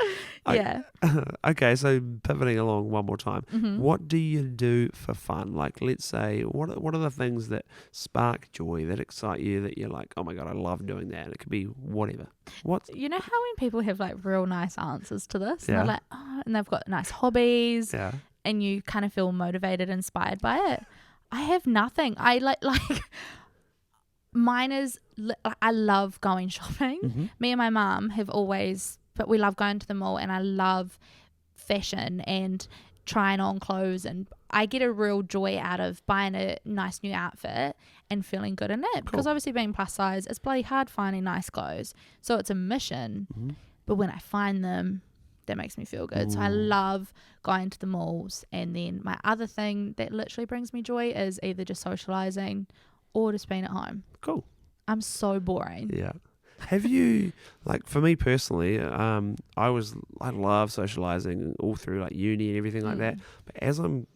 Okay, so pivoting along one more time, what do you do for fun? Like, let's say, what are the things that spark joy, that excite you, that you're like, oh my god, I love doing that? And it could be whatever. You know how when people have like real nice answers to this, and they're like, oh, and they've got nice hobbies, and you kind of feel motivated, inspired by it. I have nothing. I like mine is I love going shopping. Me and my mum have always, but we love going to the mall, and I love fashion and trying on clothes, and I get a real joy out of buying a nice new outfit and feeling good in it, because obviously being plus size, it's bloody hard finding nice clothes, so it's a mission. But when I find them, that makes me feel good. So I love going to the malls. And then my other thing that literally brings me joy is either just socializing or just being at home. Cool. I'm so boring. Yeah. Have you, like, for me personally, I love socializing all through like uni and everything like that. But as I'm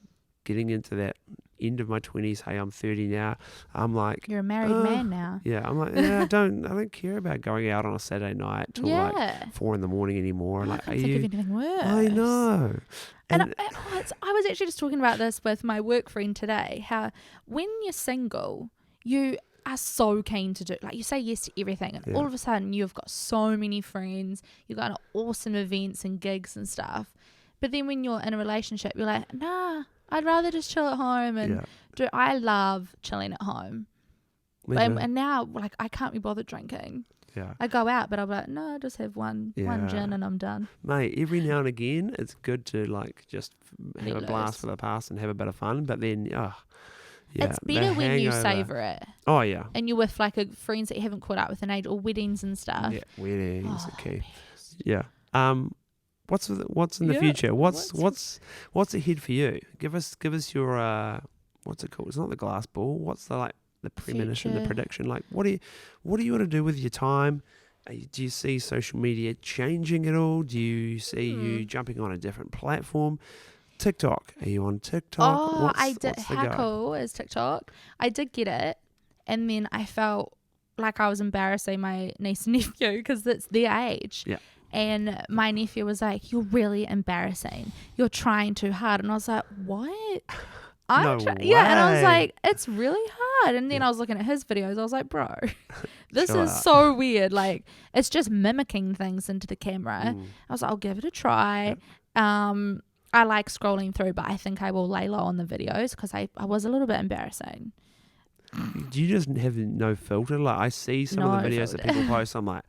getting into that end of my 20s, hey, I'm 30 now, I'm like, you're a married man now. Yeah, I'm like, I don't care about going out on a Saturday night till like 4 a.m. anymore. Like, I can't think of anything worse. I know. And I was actually just talking about this with my work friend today, how when you're single, you are so keen to do, like, you say yes to everything, and all of a sudden you've got so many friends, you've got awesome events and gigs and stuff, but then when you're in a relationship, you're like, nah, I'd rather just chill at home and I love chilling at home. And now, like, I can't be bothered drinking. Yeah. I go out, but I'll be like, no, I just have one gin and I'm done. Mate, every now and again, it's good to like just have a blast for the past and have a bit of fun. But then, it's better when you savour it. Oh yeah. And you're with like friends that you haven't caught up with in age, or weddings and stuff. Yeah, weddings are key. Best. Yeah. What's in the future? What's ahead for you? Give us your what's it called? It's not the glass ball. What's the premonition, the prediction? Like, what do you want to do with your time? Do you see social media changing at all? Do you see you jumping on a different platform? TikTok. Are you on TikTok? Oh, I did. How cool is TikTok? I did get it, and then I felt like I was embarrassing my niece and nephew because it's their age. Yeah. And my nephew was like, "You're really embarrassing. You're trying too hard." And I was like, "What?" No yeah, and I was way. like, "It's really hard." And then I was looking at his videos. I was like, "Bro, this Chill is out. so weird. Like, it's just mimicking things into the camera." I was like, "I'll give it a try." I like scrolling through, but I think I will lay low on the videos because I was a little bit embarrassing. Do you just have no filter? Like, I see some of the videos that people post, I'm like,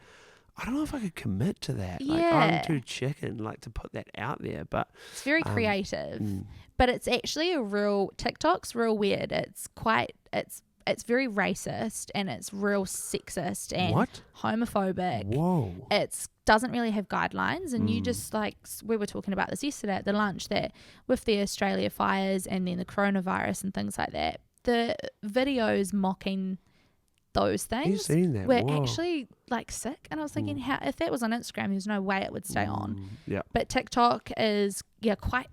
I don't know if I could commit to that. Like, I'm Yeah. too chicken, like, to put that out there. But It's very creative, mm. but it's actually TikTok's real weird. It's very racist and it's real sexist and What? homophobic. Whoa. It doesn't really have guidelines, and you just like, we were talking about this yesterday at the lunch, that with the Australia fires and then the coronavirus and things like that, the videos mocking those things You've seen that? were Whoa. actually like sick. And I was thinking, how if that was on Instagram, there's no way it would stay on. Yeah. But TikTok is quite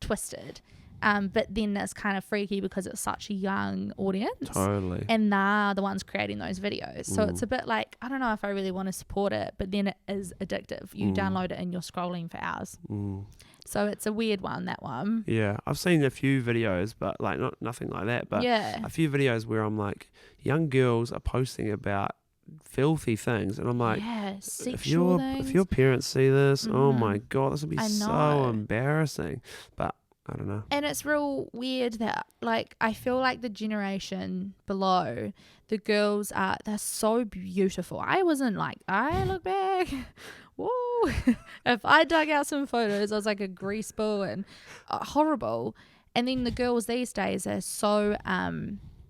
twisted. But then it's kind of freaky because it's such a young audience. Totally. And they're the ones creating those videos. So it's a bit like, I don't know if I really want to support it, but then it is addictive. You download it and you're scrolling for hours. So it's a weird one, that one. Yeah. I've seen a few videos, but like nothing like that. But a few videos where I'm like, young girls are posting about filthy things, and I'm like, sexual things. if your parents see this, oh my God, this would be I so know. embarrassing. But I don't know. And it's real weird that, like, I feel like the generation below, the girls they're so beautiful. I wasn't like, I look back, whoa. If I dug out some photos, I was like a grease ball and horrible. And then the girls these days are so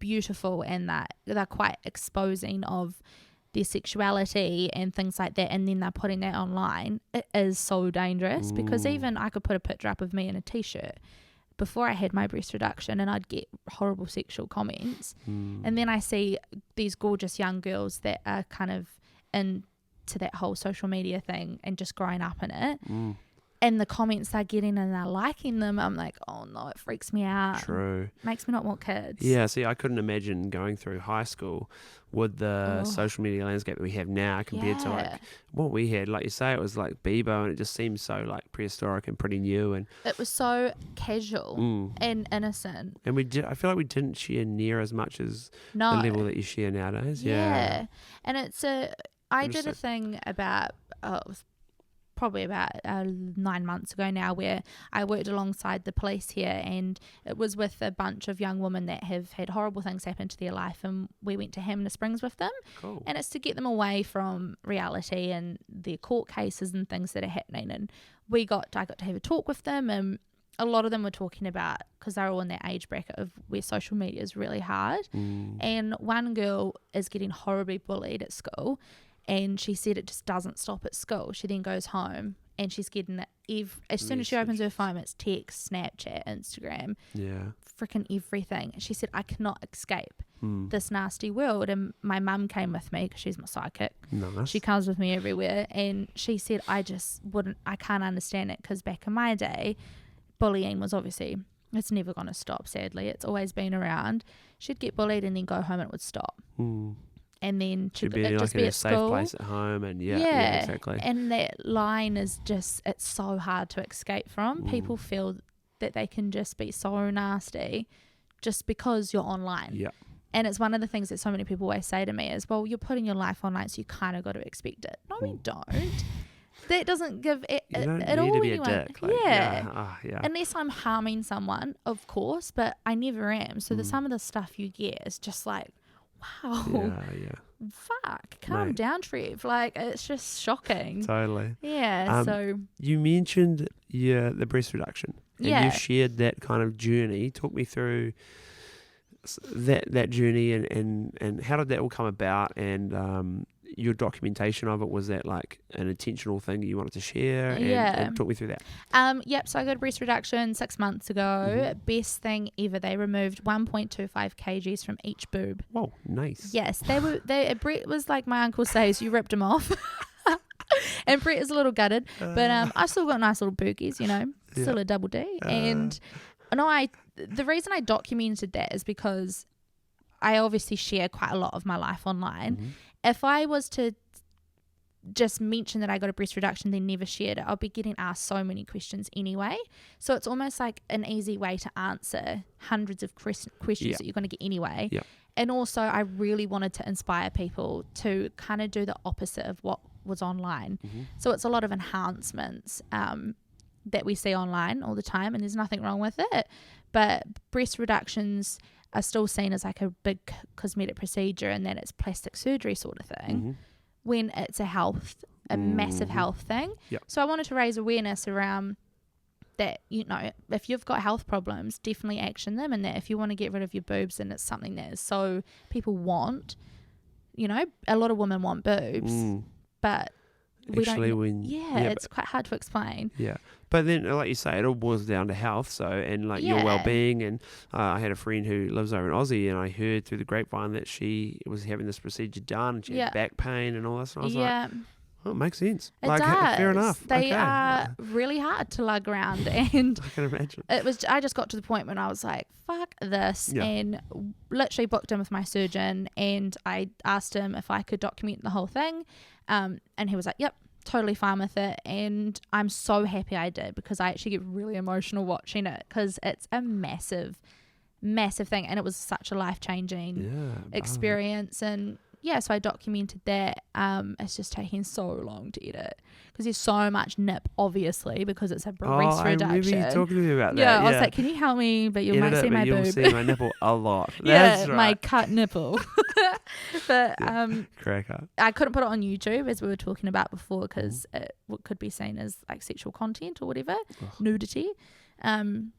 beautiful, and that they're quite exposing of their sexuality and things like that, and then they're putting that online. It is so dangerous because even I could put a picture up of me in a t-shirt before I had my breast reduction and I'd get horrible sexual comments. And then I see these gorgeous young girls that are kind of into that whole social media thing and just growing up in it. And the comments they're getting and they're liking them, I'm like, oh no, it freaks me out. True. Makes me not want kids. Yeah, see, I couldn't imagine going through high school with the social media landscape that we have now compared to like what we had. Like you say, it was like Bebo, and it just seems so like prehistoric and pretty new. And it was so casual and innocent. And I feel like we didn't share near as much as the level that you share nowadays. Yeah. And I did a thing about, probably about 9 months ago now, where I worked alongside the police here, and it was with a bunch of young women that have had horrible things happen to their life, and we went to Hamner Springs with them. Cool. And it's to get them away from reality and their court cases and things that are happening. And I got to have a talk with them, and a lot of them were talking about, because they're all in that age bracket of where social media is really hard. And one girl is getting horribly bullied at school, and she said it just doesn't stop at school. She then goes home and she's getting it as soon as she opens her phone, it's text, Snapchat, Instagram, freaking everything. And she said, I cannot escape this nasty world. And my mum came with me because she's my sidekick. Nice. She comes with me everywhere. And she said, I can't understand it, because back in my day, bullying was obviously, it's never going to stop, sadly. It's always been around. She'd get bullied and then go home and it would stop. And then should be like just in be a at safe school. place at home, and yeah, exactly. And that line is just, it's so hard to escape from. People feel that they can just be so nasty just because you're online. Yeah. And it's one of the things that so many people always say to me is, well, you're putting your life online, so you kind of got to expect it. No, we don't. That doesn't give it You don't at need all to be anyone. a dick. Like, yeah. Yeah. Unless I'm harming someone, of course, but I never am. So some of the stuff you get is just like, wow. Yeah. Fuck, calm down, Trev. Like, it's just shocking. Totally. Yeah. So you mentioned the breast reduction, and you shared that kind of journey. Talk me through that journey, and how did that all come about, and your documentation of it. Was that like an intentional thing that you wanted to share? And talk me through that. So I got a breast reduction 6 months ago. Best thing ever. They removed 1.25 kgs from each boob. Whoa, nice. Yes, Brett was like my uncle says, you ripped them off. And Brett is a little gutted, but I still got nice little boogies, still a double D. And the reason I documented that is because I obviously share quite a lot of my life online. Mm-hmm. If I was to just mention that I got a breast reduction, then never shared it, I'll be getting asked so many questions anyway. So it's almost like an easy way to answer hundreds of questions that you're going to get anyway. Yeah. And also, I really wanted to inspire people to kind of do the opposite of what was online. Mm-hmm. So it's a lot of enhancements that we see online all the time, and there's nothing wrong with it. But breast reductions are still seen as like a big cosmetic procedure, and that it's plastic surgery sort of thing. Mm-hmm. When it's a massive health thing. Yep. So I wanted to raise awareness around that, you know, if you've got health problems, definitely action them, and that if you want to get rid of your boobs and it's something that is so people want, you know, a lot of women want boobs, but we Actually, don't. It's quite hard to explain. Yeah, but then, like you say, it all boils down to health. So, and like your well-being. And I had a friend who lives over in Aussie, and I heard through the grapevine that she was having this procedure done, and she had back pain and all this. And I was like, oh, it makes sense. It does. Fair enough. They are really hard to lug around, and I can imagine. I just got to the point when I was like, fuck this, and literally booked in with my surgeon, and I asked him if I could document the whole thing, and he was like, yep, totally fine with it. And I'm so happy I did, because I actually get really emotional watching it, because it's a massive thing, and it was such a life-changing experience. And so I documented that. It's just taking so long to edit, because there's so much nip, obviously, because it's a breast reduction. I remember you talking to me about that. Yeah, I was like, can you help me? But you might see my boob. You'll see my nipple a lot. That's right. My cut nipple. But crack up. I couldn't put it on YouTube, as we were talking about before, because it could be seen as like sexual content or whatever, nudity, and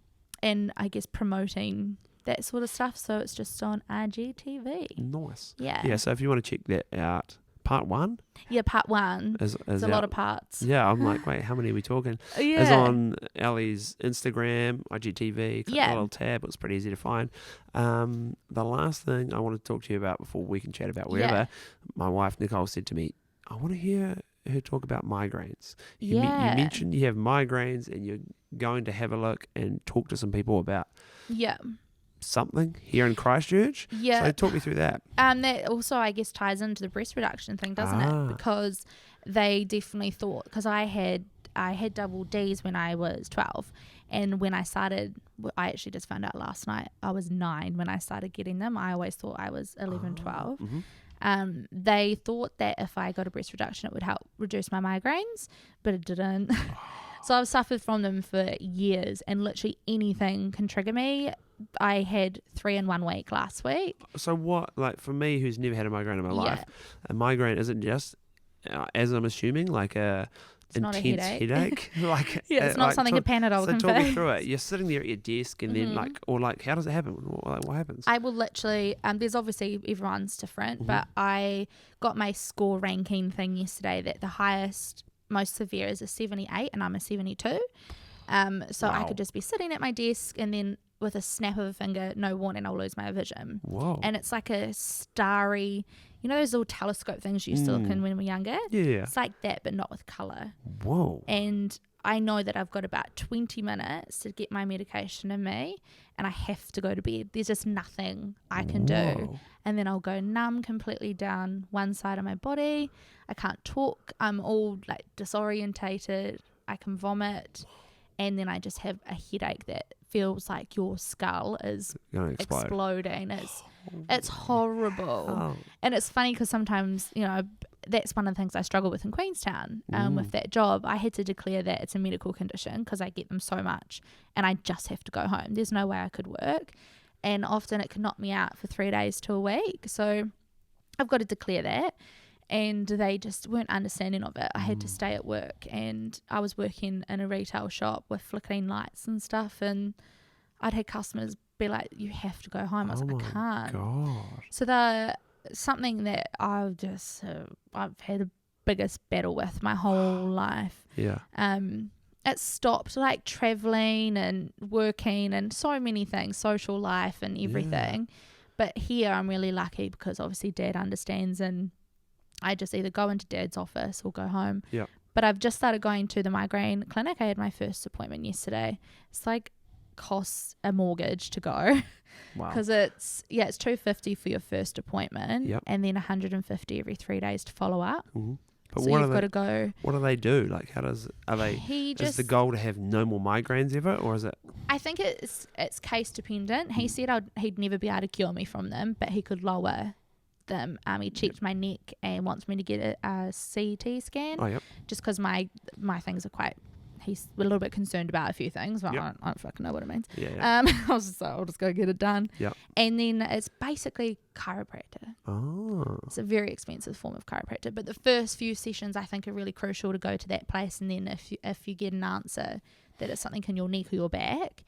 I guess promoting that sort of stuff. So it's just on IGTV. Nice. Yeah. So if you want to check that out, part 1. Yeah, part 1. Is a lot of parts. Yeah, I'm like, wait, how many are we talking? Yeah. It's on Ellie's Instagram, IGTV. Click the little tab. It was pretty easy to find. The last thing I want to talk to you about before we can chat about wherever, my wife Nicole said to me, I want to hear her talk about migraines. You mentioned you have migraines, and you're going to have a look and talk to some people about something here in Christchurch. So talk me through that. That also, I guess, ties into the breast reduction thing, doesn't it? Because they definitely thought, because I had double D's when I was 12, and when I started, I actually just found out last night, I was 9 when I started getting them. I always thought I was 11, 12. Mm-hmm. They thought that if I got a breast reduction, it would help reduce my migraines, but it didn't. So I've suffered from them for years, and literally anything can trigger me. I had 3 in 1 week last week. So what, like for me, who's never had a migraine in my life, a migraine isn't just, as I'm assuming, like it's intense headache. Like it's not something a Panadol can fix. So talk me through it. You're sitting there at your desk, and then how does it happen? What happens? I will literally, there's obviously everyone's different, but I got my score ranking thing yesterday that the highest, most severe is a 78, and I'm a 72. So I could just be sitting at my desk, and then with a snap of a finger, no warning, I'll lose my vision. Whoa. And it's like a starry, you know those little telescope things you used to look in when we were younger? Yeah. It's like that, but not with colour. Whoa. And I know that I've got about 20 minutes to get my medication in me, and I have to go to bed. There's just nothing I can do. And then I'll go numb completely down one side of my body. I can't talk. I'm all like disorientated. I can vomit. And then I just have a headache that feels like your skull is exploding. It's horrible. And it's funny because sometimes, you know, that's one of the things I struggle with in Queenstown with that job. I had to declare that it's a medical condition because I get them so much, and I just have to go home. There's no way I could work. And often it can knock me out for 3 days to a week. So I've got to declare that. And they just weren't understanding of it. I had to stay at work, and I was working in a retail shop with flickering lights and stuff, and I'd had customers be like, you have to go home. I was like, I can't. God. So something that I've had the biggest battle with my whole life. Yeah. It stopped like traveling and working and so many things, social life and everything. But here I'm really lucky because obviously Dad understands, and I just either go into Dad's office or go home. Yeah. But I've just started going to the migraine clinic. I had my first appointment yesterday. It's like costs a mortgage to go. Wow. Because it's $250 for your first appointment, Yep. and then $150 every 3 days to follow up. Mm-hmm. But So you've got to go. What do they do? Like, is the goal to have no more migraines ever, or is it? I think it's case dependent. He said he'd never be able to cure me from them, but he could lower them. He checked my neck and wants me to get a CT scan. Oh, yep. Just because my things are quite. He's a little bit concerned about a few things. Well, Yep. I don't fucking know what it means. Yeah. I was just like, I'll just go get it done. Yeah. And then it's basically chiropractor. Oh. It's a very expensive form of chiropractor, but the first few sessions I think are really crucial to go to that place. And then if you get an answer that it's something in your neck or your back,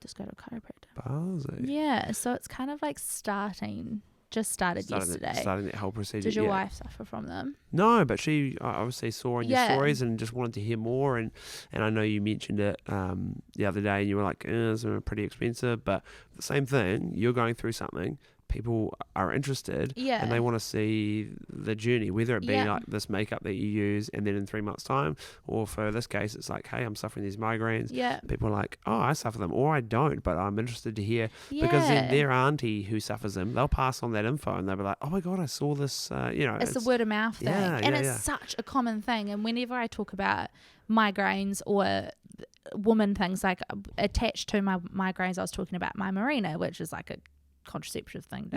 just go to a chiropractor. Ballsy. Yeah, so it's kind of like started yesterday. Starting that whole procedure. Did your wife suffer from them? No, but she obviously saw in your stories and just wanted to hear more. And I know you mentioned it the other day, and you were like, it's pretty expensive. But the same thing, you're going through something. People are interested and they want to see the journey, whether it be like this makeup that you use and then in 3 months time, or for this case it's like, hey, I'm suffering these migraines. People are like, oh, I suffer them, or I don't, but I'm interested to hear, because then their auntie who suffers them, they'll pass on that info and they'll be like, oh my god, I saw this. It's a word of mouth thing, it's such a common thing. And whenever I talk about migraines or woman things, like attached to my migraines, I was talking about my Mirena, which is like a contraceptive thing.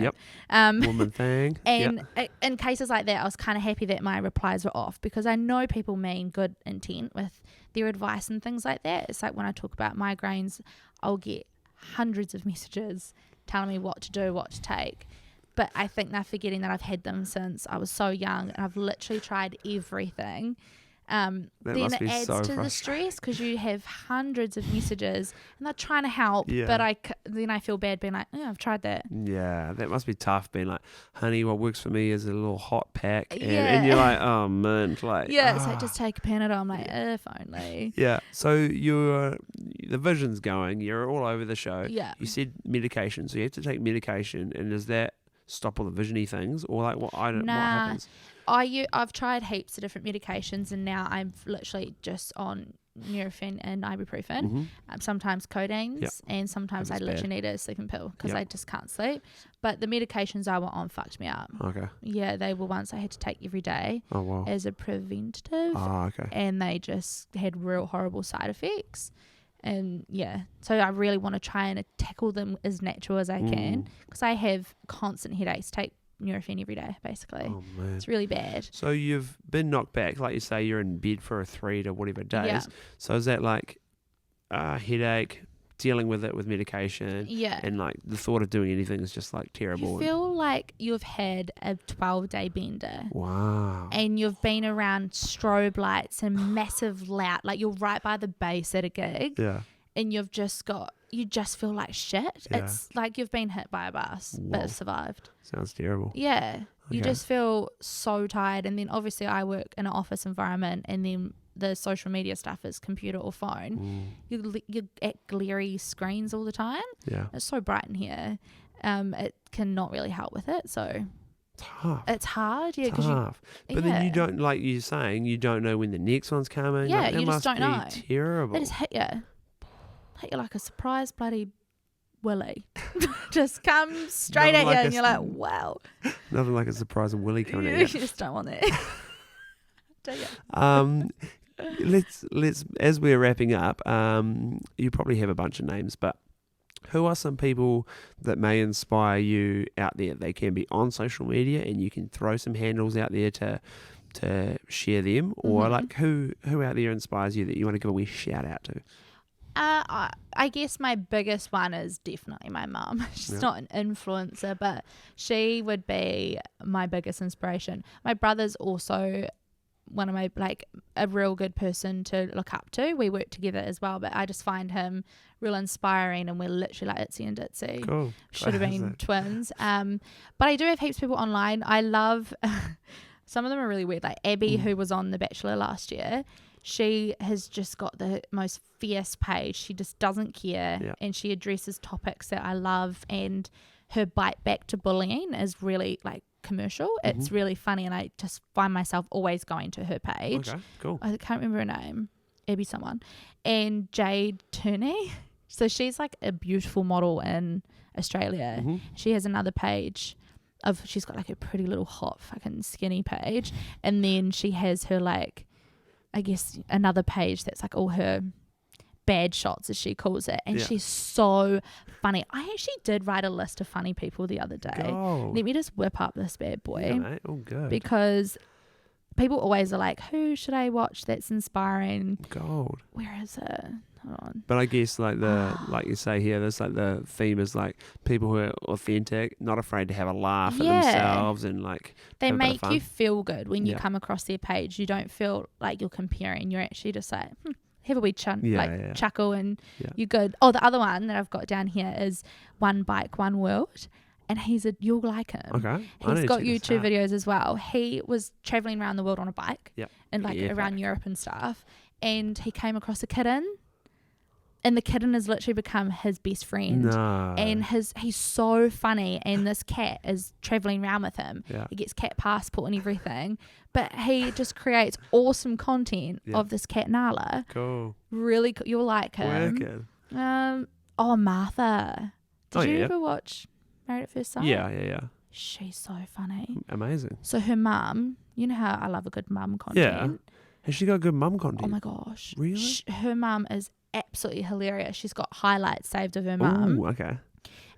Woman thing. And in cases like that, I was kind of happy that my replies were off, because I know people mean good intent with their advice and things like that. It's like when I talk about migraines, I'll get hundreds of messages telling me what to do, what to take. But I think they're forgetting that I've had them since I was so young, and I've literally tried everything. Then it adds to the stress, because you have hundreds of messages and they're trying to help, but then I feel bad being like, I've tried that. Yeah, that must be tough, being like, honey, what works for me is a little hot pack, and you're like, oh man, like, it's like, just take a Panadol. I'm like, if only. So the vision's going, you're all over the show. You said medication, so you have to take medication, and does that stop all the vision-y things, or like what happens? I've tried heaps of different medications, and now I'm literally just on Nurofen and ibuprofen, sometimes codeines, and sometimes I literally need a sleeping pill because I just can't sleep. But the medications I were on fucked me up. Okay. Yeah, they were ones I had to take every day as a preventative. Oh, okay. And they just had real horrible side effects. And so I really want to try and tackle them as natural as I can, because I have constant headaches. Take Nurofen every day, basically. Oh, man. It's really bad. So you've been knocked back, like you say, you're in bed for 3 to whatever days. So is that like a headache, dealing with it with medication, and like the thought of doing anything is just like terrible? You feel like you've had a 12-day bender. Wow. And you've been around strobe lights and massive loud, like you're right by the base at a gig. And you just feel like shit. It's like you've been hit by a bus, but survived. Sounds terrible. Yeah. You just feel so tired. And then obviously I work in an office environment, and then the social media stuff is computer or phone. You're at glary screens all the time. It's so bright in here. It cannot really help with it. So tough. It's hard. Tough. But then you don't, like you're saying, you don't know when the next one's coming. Yeah, you just don't know. Terrible. They just hit you like a surprise bloody willy. Just come straight at you, and you're like, wow. Nothing like a surprise willy coming at you. You just don't want that. Do you? Let's as we're wrapping up, you probably have a bunch of names, but who are some people that may inspire you out there? They can be on social media, and you can throw some handles out there to share them, or like who out there inspires you that you want to give a wee shout out to? I guess my biggest one is definitely my mum. She's not an influencer, but she would be my biggest inspiration. My brother's also one of my, like, a real good person to look up to. We work together as well, but I just find him real inspiring, and we're literally like Itsy and Ditsy. Cool. Should have been twins. But I do have heaps of people online. I love some of them are really weird, like Abby, who was on The Bachelor last year. She has just got the most fierce page. She just doesn't care, and she addresses topics that I love, and her bite back to bullying is really like commercial. It's really funny, and I just find myself always going to her page. Okay, cool. I can't remember her name. Abby someone. And Jade Turney. So she's like a beautiful model in Australia. Mm-hmm. She has another page she's got like a pretty little hot fucking skinny page. And then she has her like, I guess another page that's like all her bad shots, as she calls it. And she's so funny. I actually did write a list of funny people the other day. Let me just whip up this bad boy. Yeah, mate. Oh, good. Because people always are like, who should I watch that's inspiring? Gold. Where is it? Hold on. But I guess like like you say here, there's like the theme is like people who are authentic, not afraid to have a laugh at themselves, and like they have a bit of make fun. you feel good when you come across their page. You don't feel like you're comparing. You're actually just like, have a wee chuckle, and you're good. Oh, the other one that I've got down here is One Bike, One World. And you'll like him. Okay. He's got YouTube videos as well. He was traveling around the world on a bike and like around Europe and stuff. And he came across a kitten. And the kitten has literally become his best friend. No. And he's so funny. And this cat is traveling around with him. Yeah. He gets cat passport and everything. But he just creates awesome content of this cat Nala. Cool. Really cool. You'll like him. Wicked. Martha. Did you ever watch Married at First Sight? Yeah. She's so funny. Amazing. So her mum, you know how I love a good mum content. Yeah. Has she got good mum content? Oh my gosh. Really? Her mum is absolutely hilarious. She's got highlights saved of her mum. Ooh, okay.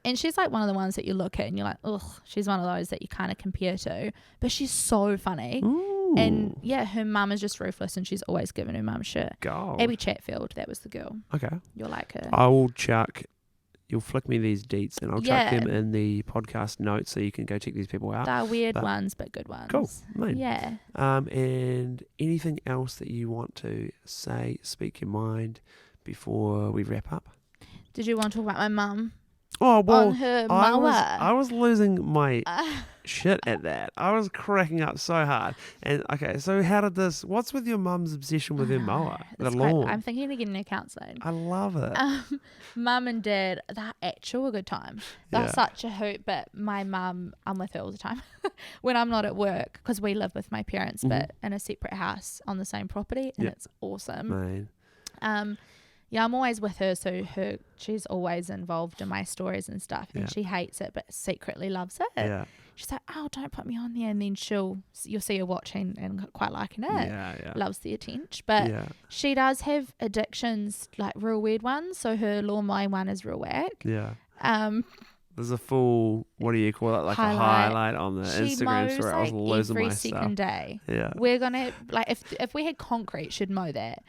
And she's like one of the ones that you look at and you're like, ugh, she's one of those that you kind of compare to. But she's so funny. Ooh. And yeah, her mum is just ruthless and she's always giving her mum shit. Gold. Abby Chatfield, that was the girl. Okay. You'll like her. I will chuck... You'll flick me these deets and I'll chuck them in the podcast notes so you can go check these people out. They're weird ones, but good ones. Cool. Mate. Yeah. And anything else that you want to say, speak your mind before we wrap up? Did you want to talk about my mum? Oh, well, on her mower. I was losing my shit at that. I was cracking up so hard. And okay, so what's with your mum's obsession with her mower, the lawn? I'm thinking of getting her counselling. I love it. Mum and dad, they're actually a good time. They're such a hoot, but my mum, I'm with her all the time. When I'm not at work, because we live with my parents, but in a separate house on the same property, and it's awesome. Man. Yeah, I'm always with her, so she's always involved in my stories and stuff, and she hates it, but secretly loves it. Yeah. She's like, oh, don't put me on there, and then you'll see her watching and quite liking it. Yeah. Loves the attention, but she does have addictions, like real weird ones. So her lawn mowing one is real whack. Yeah. There's a full, what do you call it, like a highlight on the Instagram story. I was losing my stuff. Every second day. Yeah. We're gonna if we had concrete, she'd mow that.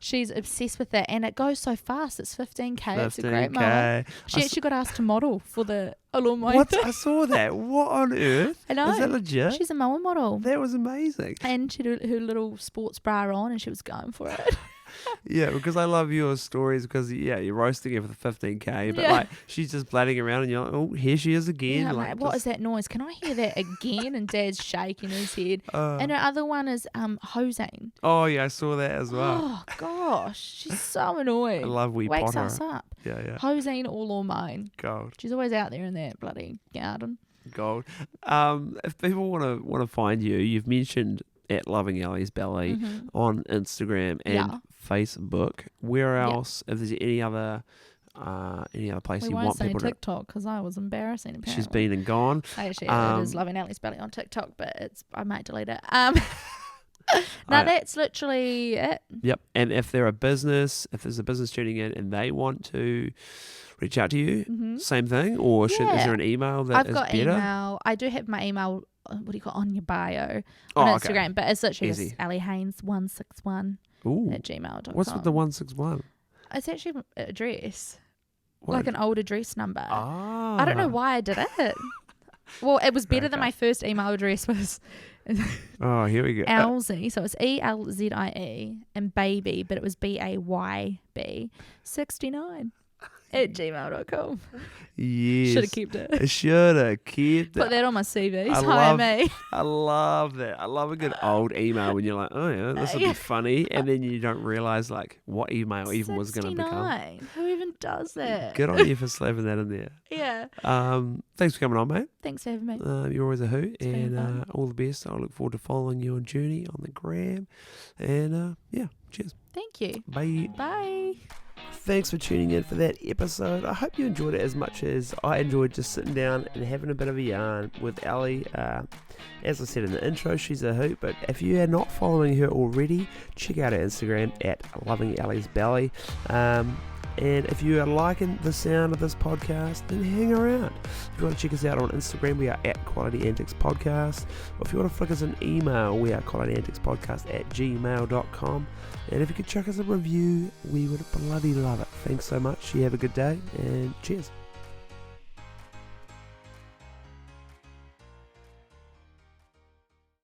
She's obsessed with it, and it goes so fast. It's 15k. It's a great mower. She actually got asked to model for the lawn mowing. What? I saw that. What on earth? I know. Is that legit? She's a mower model. That was amazing. And she had her little sports bra on, and she was going for it. Yeah, because I love your stories because, you're roasting her for the 15k, but like she's just blatting around and you're like, oh, here she is again. Yeah, like, like, what is that noise? Can I hear that again? And Dad's shaking his head. And her other one is hosing. Oh, yeah, I saw that as well. Oh, gosh. She's so annoying. I love wee Potter. Wakes us up. Yeah. Hosing all or mine. Gold. She's always out there in that bloody garden. Gold. If people want to find you, you've mentioned at Loving Ellie's Belly on Instagram and Facebook. Where else? If there's any other place you want people to... TikTok because I was embarrassing. Apparently. She's been and gone. Actually, it is Loving Ellie's Belly on TikTok, but I might delete it. That's literally it. Yep. And if there's a business tuning in and they want to reach out to you, same thing, or is there an email that is better? I've got email. I do have my email. What do you call on your bio on Instagram? But it's literally just Ellie Haines 161 at gmail.com. What's with the 161? It's actually an address, what? like an old address number. Ah. I don't know why I did it. Well, it was better than my first email address was. Oh, here we go. Elzie, so it's ELZIE and baby, but it was BAYB 69 at gmail.com. Yes. Should have kept it. Put that on my CV. Hire me. I love that. I love a good old email when you're like, oh yeah, this would be funny. And then you don't realise like what email even was going to become. Who even does that? Good on you for slapping that in there. Yeah. Thanks for coming on, mate. Thanks for having me. You're always a hoot. And all the best. I look forward to following your journey on the gram. And cheers. Thank you. Bye. Bye. thanks for tuning in for that episode. I hope you enjoyed it as much as I enjoyed just sitting down and having a bit of a yarn with Ellie. As I said in the intro, she's a hoot, but if you are not following her already, check out her Instagram at Loving Ellie's Belly. And if you are liking the sound of this podcast, then hang around. If you want to check us out on Instagram, we are at Quality Antics Podcast. Or if you want to flick us an email, we are qualityanticspodcast@gmail.com. And if you could chuck us a review, we would bloody love it. Thanks so much. You have a good day, and cheers.